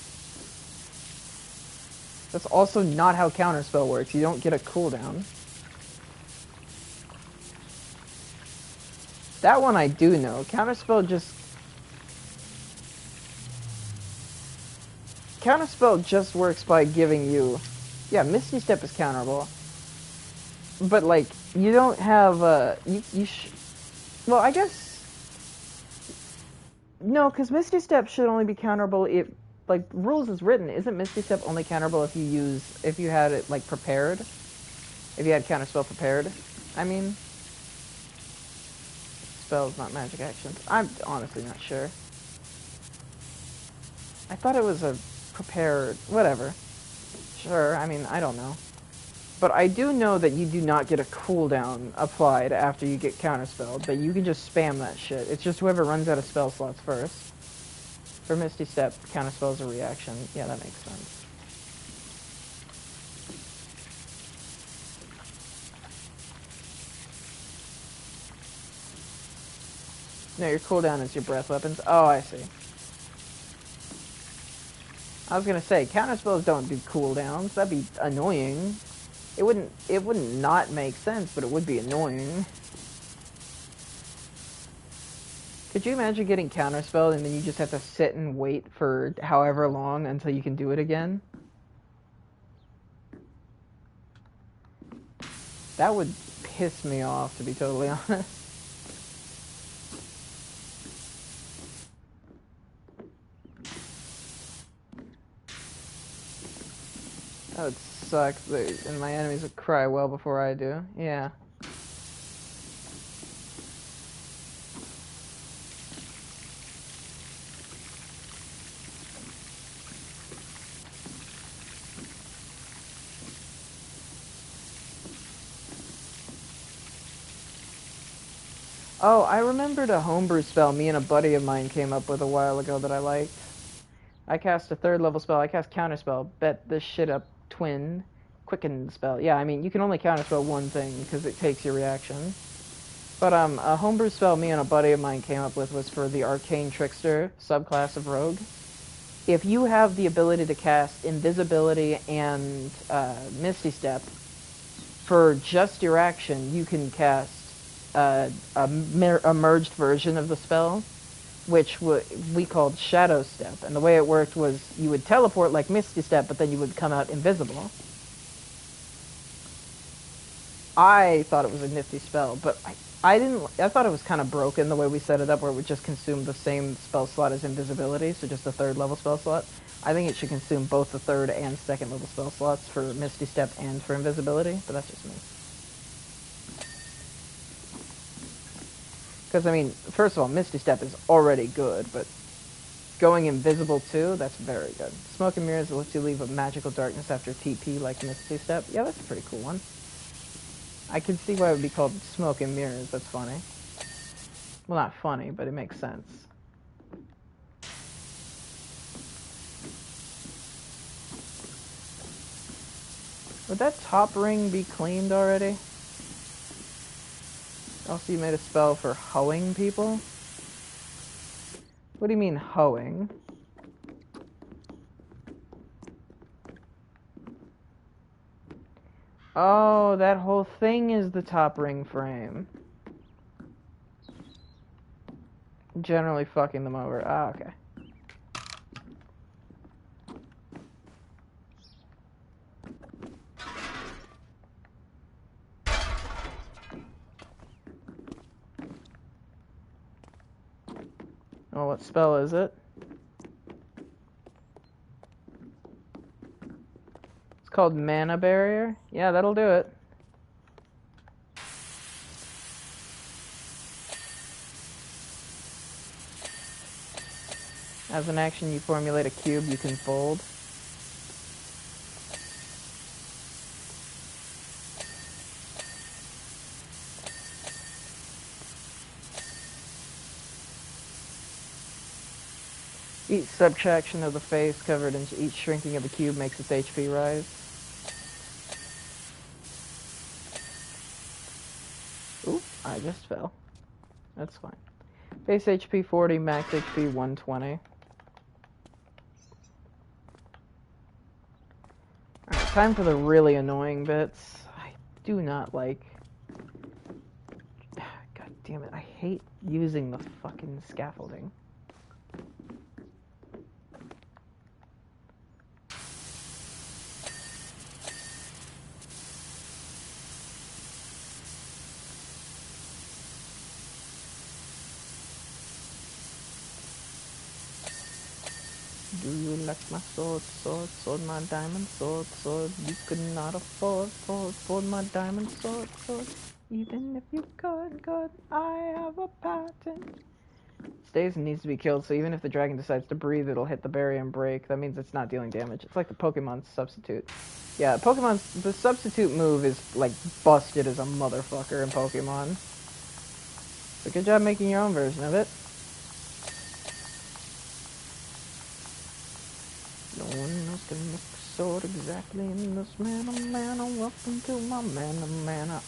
That's also not how counterspell works. You don't get a cooldown. That one I do know. Counterspell just works by giving you... Yeah, Misty Step is counterable. But, like, you don't have, well, I guess... No, because Misty Step should only be counterable if... Like, rules is written. Isn't Misty Step only counterable if you had it, like, prepared? If you had counterspell prepared? I mean... Spells, not magic actions. I'm honestly not sure. I thought it was a prepared... Whatever. Sure, I mean, I don't know. But I do know that you do not get a cooldown applied after you get counterspelled, but you can just spam that shit. It's just whoever runs out of spell slots first. For Misty Step, counterspell is a reaction. Yeah, that makes sense. No, your cooldown is your breath weapons. Oh, I see. I was gonna say, counter spells don't do cooldowns. That'd be annoying. It wouldn't not make sense, but it would be annoying. Could you imagine getting counterspelled and then you just have to sit and wait for however long until you can do it again? That would piss me off, to be totally honest. That would suck, and my enemies would cry well before I do. Yeah. Oh, I remembered a homebrew spell me and a buddy of mine came up with a while ago that I liked. I cast a 3rd level spell. I cast counterspell. Bet this shit up twin. Quicken spell. Yeah, I mean, you can only counterspell one thing because it takes your reaction. But a homebrew spell me and a buddy of mine came up with was for the Arcane Trickster subclass of Rogue. If you have the ability to cast Invisibility and Misty Step, for just your action, you can cast a merged version of the spell, which we called Shadow Step. And the way it worked was you would teleport like Misty Step, but then you would come out invisible. I thought it was a nifty spell, but I didn't. I thought it was kind of broken the way we set it up, where it would just consume the same spell slot as Invisibility, so just a 3rd level spell slot. I think it should consume both the 3rd and 2nd level spell slots for Misty Step and for Invisibility, but that's just me. Because, I mean, first of all, Misty Step is already good, but going invisible too, that's very good. Smoke and Mirrors lets you leave a magical darkness after TP like Misty Step. Yeah, that's a pretty cool one. I can see why it would be called Smoke and Mirrors. That's funny. Well, not funny, but it makes sense. Would that top ring be cleaned already? Also, you made a spell for hoeing people? What do you mean, hoeing? Oh, that whole thing is the top ring frame. Generally fucking them over. Ah, okay. Oh, what spell is it? It's called Mana Barrier. Yeah, that'll do it. As an action, you formulate a cube you can fold. Each subtraction of the face covered in each shrinking of the cube makes its HP rise. Oop, I just fell. That's fine. Base HP 40, max HP 120. Alright, time for the really annoying bits. I do not like... God damn it, I hate using the fucking scaffolding. Do you like my sword, sword, sword, my diamond sword, sword? You could not afford my diamond sword, sword. Even if you could, I have a patent. Stays and needs to be killed, so even if the dragon decides to breathe, it'll hit the barrier and break. That means it's not dealing damage. It's like the Pokemon substitute. Yeah, the substitute move is, like, busted as a motherfucker in Pokemon. So good job making your own version of it. No one else can make a sword exactly in this manner. Welcome to my manner.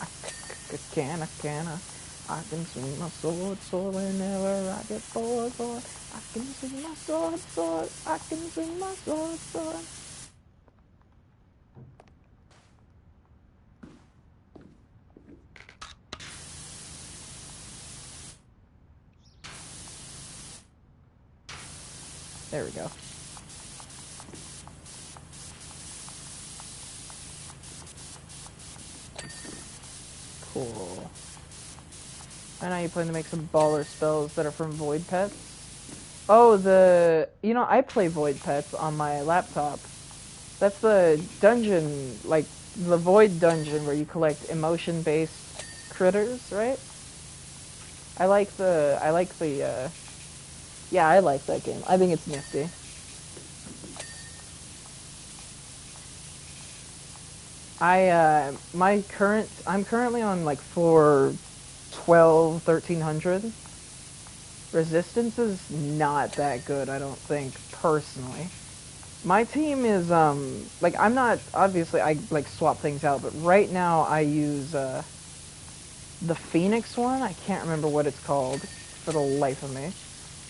I I can swing my sword, sword whenever I get bored, bored. I can swing my sword, sword. I can swing my sword, sword. There we go. Cool. I know you plan to make some baller spells that are from Void Pets. Oh, you know, I play Void Pets on my laptop. That's the dungeon, like, the Void dungeon where you collect emotion-based critters, right? Yeah, I like that game. I think it's nifty. I'm currently on, like, floor 12, 1300. Resistance is not that good, I don't think, personally. My team is, like, I'm not, obviously, I, like, swap things out, but right now I use, the Phoenix one. I can't remember what it's called for the life of me.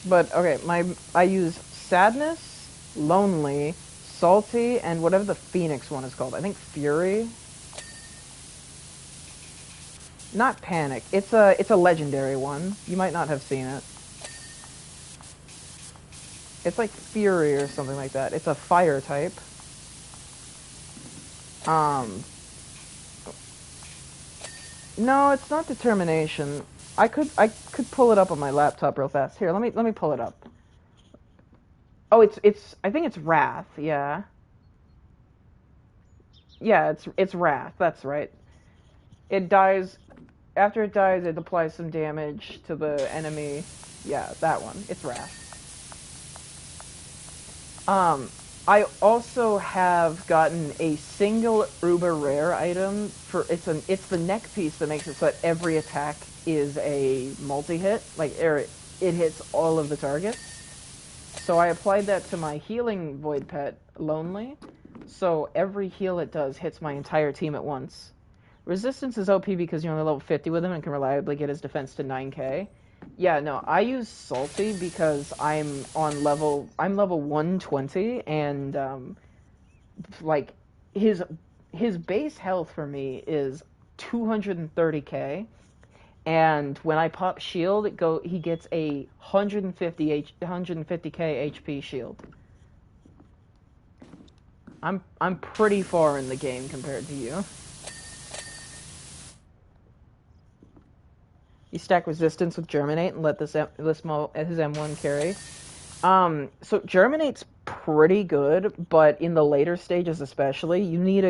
But, okay, I use Sadness, Lonely, Salty, and whatever the Phoenix one is called. I think Fury? Not Panic. It's a legendary one. You might not have seen it. It's like Fury or something like that. It's a fire type. No, it's not Determination. I could pull it up on my laptop real fast. Here, let me pull it up. Oh, I think it's Wrath. Yeah. Yeah, it's Wrath. That's right. It dies after it dies, it applies some damage to the enemy. Yeah, that one. It's Wrath. I also have gotten a single uber rare item for it's the neck piece that makes it so that every attack is a multi-hit, like it hits all of the targets. So I applied that to my healing void pet, Lonely. So every heal it does hits my entire team at once. Resistance is OP because you're only level 50 with him and can reliably get his defense to 9k. Yeah, no, I use Salty because I'm level 120 and like his his base health for me is 230k, and when I pop shield he gets a 150k HP shield. I'm pretty far in the game compared to you. You stack resistance with Germinate and let his M1 carry. So Germinate's pretty good, but in the later stages especially, you need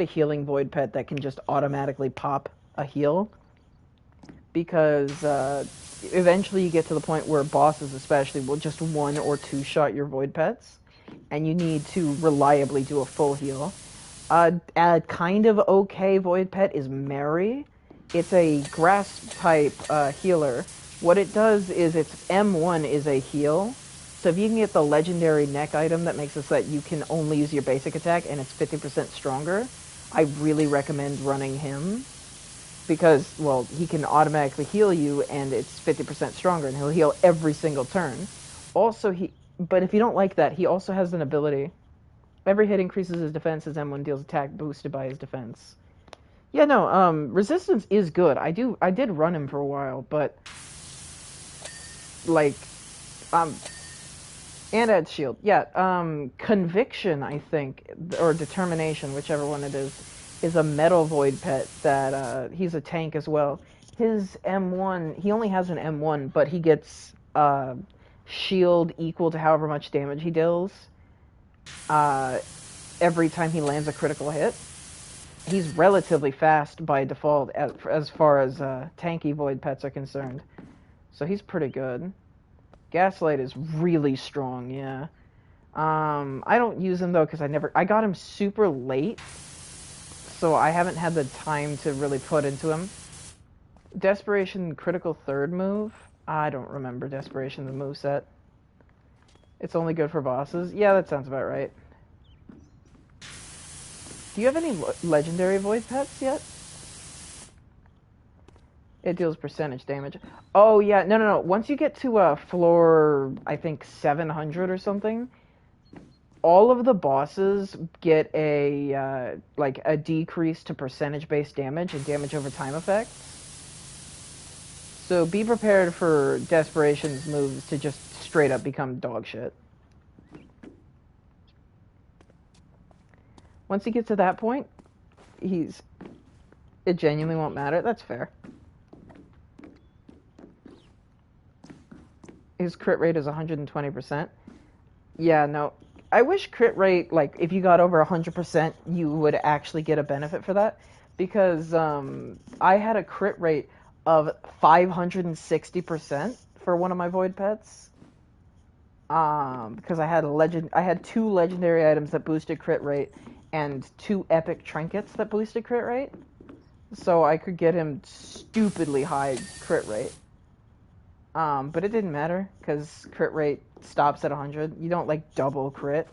a healing void pet that can just automatically pop a heal, because eventually you get to the point where bosses especially will just one or two shot your void pets, and you need to reliably do a full heal. A kind of okay void pet is Mary. It's a grass type healer. What it does is its M1 is a heal. So if you can get the legendary neck item that makes it so that you can only use your basic attack and it's 50% stronger, I really recommend running him. Because, well, he can automatically heal you and it's 50% stronger and he'll heal every single turn. Also, but if you don't like that, he also has an ability. Every hit increases his defense as M1 deals attack boosted by his defense. Yeah, no, resistance is good. I did run him for a while, but like, and add shield. Yeah, conviction, I think, or determination, whichever one it is a metal void pet that he's a tank as well. His M1, he only has an M1, but he gets shield equal to however much damage he deals every time he lands a critical hit. He's relatively fast by default as far as tanky void pets are concerned. So he's pretty good. Gaslight is really strong, yeah. I don't use him though because I got him super late, so I haven't had the time to really put into him. Desperation critical third move? I don't remember Desperation the moveset. It's only good for bosses? Yeah, that sounds about right. Do you have any legendary void pets yet? It deals percentage damage. Oh yeah, no. Once you get to floor, I think 700 or something, all of the bosses get a like a decrease to percentage-based damage and damage over time effects. So be prepared for Desperation's moves to just straight up become dog shit. Once he gets to that point, it genuinely won't matter. That's fair. His crit rate is 120%. Yeah, no. I wish crit rate, like, if you got over 100%, you would actually get a benefit for that. Because I had a crit rate of 560% for one of my void pets. Because I had 2 legendary items that boosted crit rate and 2 epic trinkets that boosted crit rate. So I could get him stupidly high crit rate. But it didn't matter, because crit rate stops at 100. You don't, like, double crit.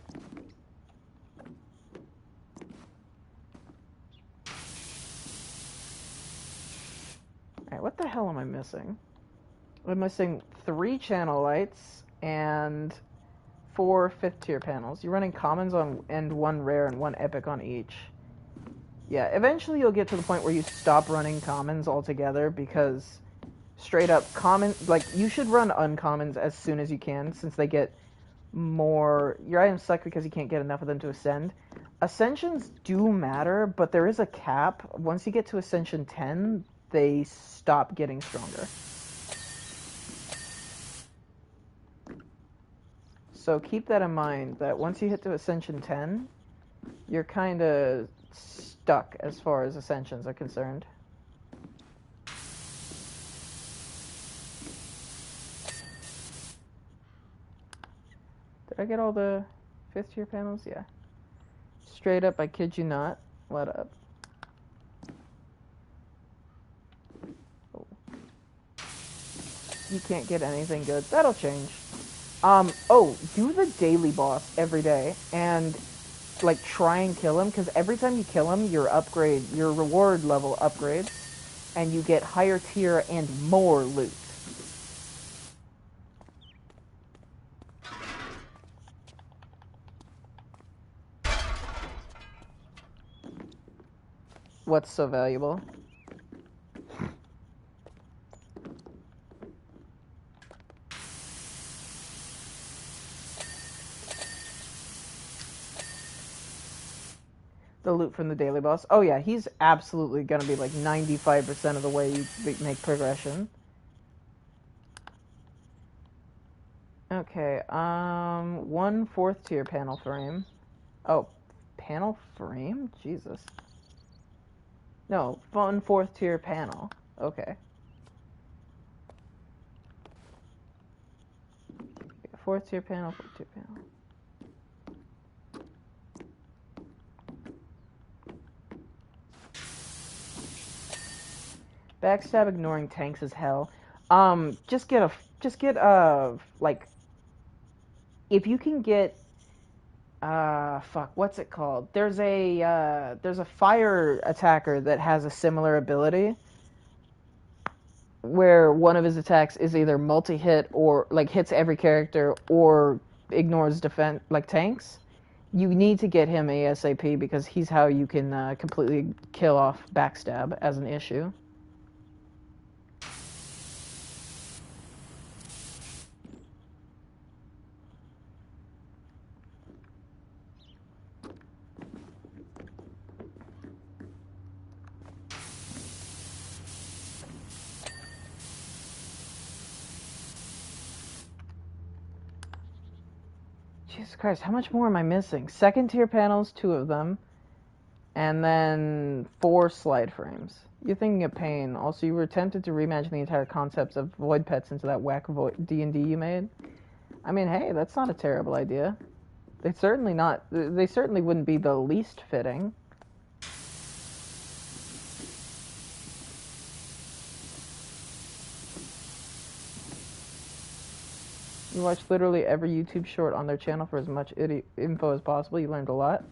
Alright, what the hell am I missing? I'm missing 3 channel lights and 4 5th tier panels. You're running commons on and 1 rare and 1 epic on each. Yeah, eventually you'll get to the point where you stop running commons altogether, because straight up common, like, you should run uncommons as soon as you can, since they get more. Your items suck because you can't get enough of them to ascend. Ascensions do matter, but there is a cap. Once you get to Ascension 10, they stop getting stronger. So keep that in mind, that once you hit to Ascension 10, you're kind of stuck as far as Ascensions are concerned. Did I get all the 5th tier panels? Yeah. Straight up, I kid you not. What up? Oh. You can't get anything good. That'll change. Oh, do the daily boss every day, and, like, try and kill him, because every time you kill him, your reward level upgrades, and you get higher tier and more loot. What's so valuable? The loot from the daily boss. Oh yeah, he's absolutely gonna be like 95% of the way you make progression. Okay, 1 4th tier panel frame. Oh, panel frame? Jesus. No, 1 4th tier panel. Okay. 4th tier panel, 4th tier panel. Backstab ignoring tanks is hell. Just get like, if you can get, fuck, what's it called? There's a fire attacker that has a similar ability, where one of his attacks is either multi-hit or, like, hits every character or ignores defense, like tanks. You need to get him ASAP, because he's how you can completely kill off backstab as an issue. Jesus Christ, how much more am I missing? 2nd tier panels, 2 of them, and then 4 slide frames. You're thinking of pain. Also, you were tempted to reimagine the entire concepts of void pets into that whack D&D you made. I mean, hey, that's not a terrible idea. They certainly wouldn't be the least fitting. You watched literally every YouTube short on their channel for as much info as possible. You learned a lot.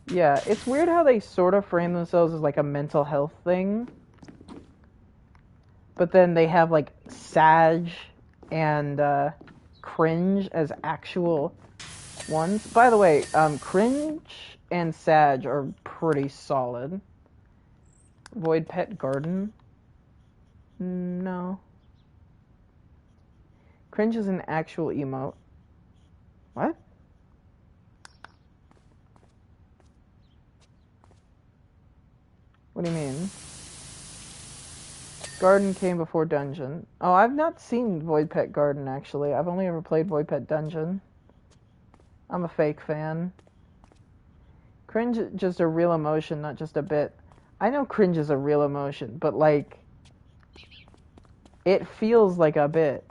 Yeah, it's weird how they sort of frame themselves as like a mental health thing. but then they have like Sag and Cringe as actual ones. By the way, Cringe and Sag are pretty solid. Void Pet Garden? No. Cringe is an actual emote. What? What do you mean? Garden came before Dungeon. Oh, I've not seen Void Pet Garden, actually. I've only ever played Void Pet Dungeon. I'm a fake fan. Cringe is just a real emotion, not just a bit. I know cringe is a real emotion, but, like, it feels like a bit.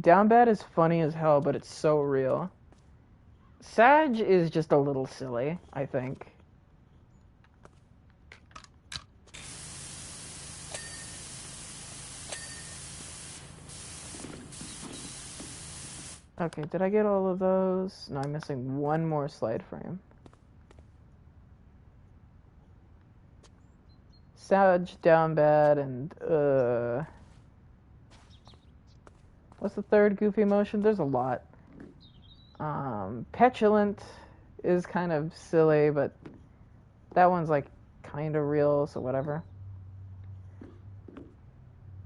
Down Bad is funny as hell, but it's so real. Sag is just a little silly, I think. Okay, did I get all of those? No, I'm missing one more slide frame. Sag, Down Bad, and what's the third goofy emotion? There's a lot. Petulant is kind of silly, but that one's like kind of real, so whatever.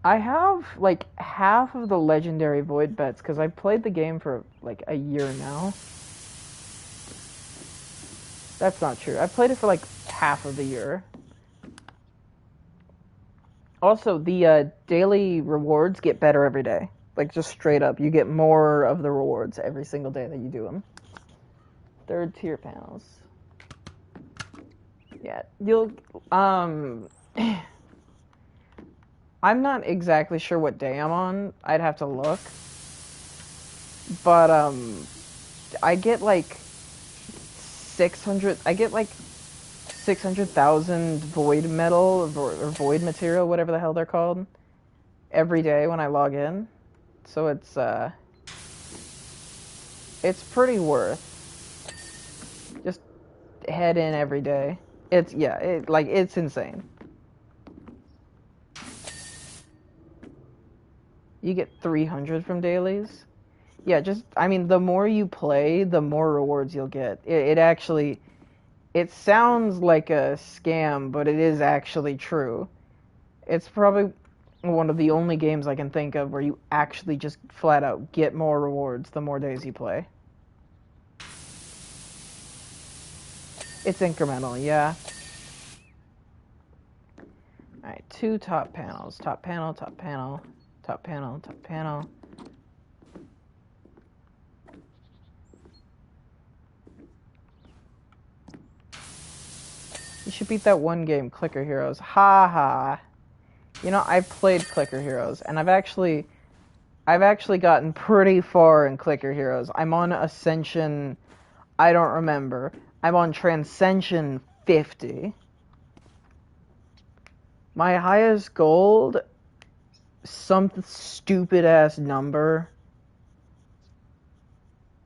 I have like half of the legendary Void Bets because I played the game for like a year now. That's not true. I played it for like half of the year. Also, the daily rewards get better every day. Like, just straight up, you get more of the rewards every single day that you do them. Third tier panels. Yeah, you'll, I'm not exactly sure what day I'm on. I'd have to look. But, I get like 600,000 void metal or void material, whatever the hell they're called, every day when I log in. So it's pretty worth. Just head in every day. It's insane. You get 300 from dailies. Yeah, the more you play, the more rewards you'll get. It sounds like a scam, but it is actually true. It's probably one of the only games I can think of where you actually just flat out get more rewards the more days you play. It's incremental, yeah. Alright, 2 top panels. Top panel, top panel, top panel, top panel. You should beat that one game, Clicker Heroes. Ha ha. You know, I played Clicker Heroes, and I've actually gotten pretty far in Clicker Heroes. I'm on Ascension, I don't remember. I'm on Transcension 50. My highest gold, some stupid ass number.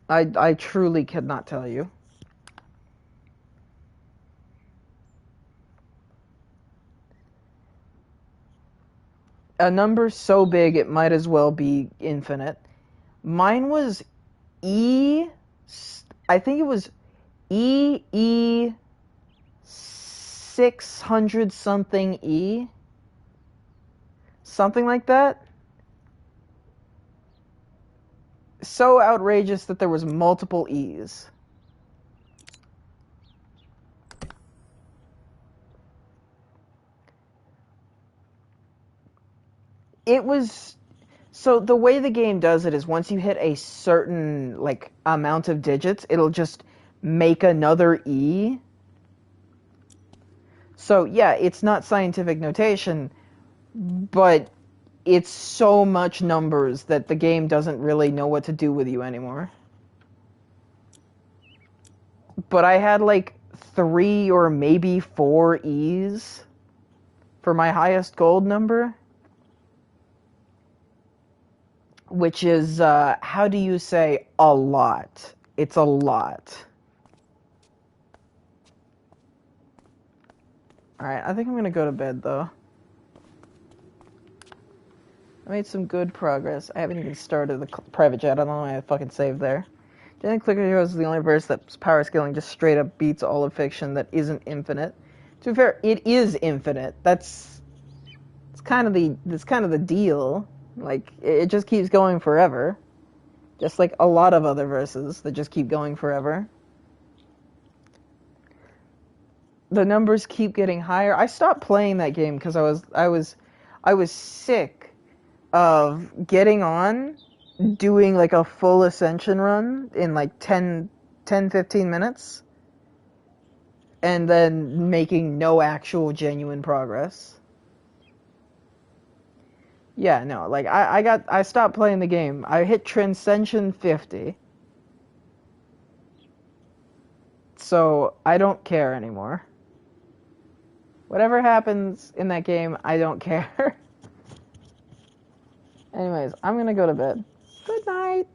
I truly cannot tell you. A number so big it might as well be infinite. Mine was I think it was E 600 something E. Something like that. So outrageous that there was multiple E's. It was... So the way the game does it is once you hit a certain, like, amount of digits, it'll just make another E. So, yeah, it's not scientific notation, but it's so much numbers that the game doesn't really know what to do with you anymore. But I had, like, 3 or maybe 4 E's for my highest gold number. Which is, how do you say a lot? It's a lot. Alright, I think I'm gonna go to bed, though. I made some good progress. I haven't even started the private jet. I don't know why I fucking saved there. Gen Clicker Heroes is the only verse that power scaling just straight up beats all of fiction that isn't infinite. To be fair, it is infinite. That's kind of the deal. Like it just keeps going forever. Just like a lot of other verses that just keep going forever. The numbers keep getting higher. I stopped playing that game because I was sick of getting on, doing like a full ascension run in like 10, 15 minutes, and then making no actual genuine progress. Yeah, no, like I stopped playing the game. I hit Transcension 50. So I don't care anymore. Whatever happens in that game, I don't care. Anyways, I'm gonna go to bed. Good night.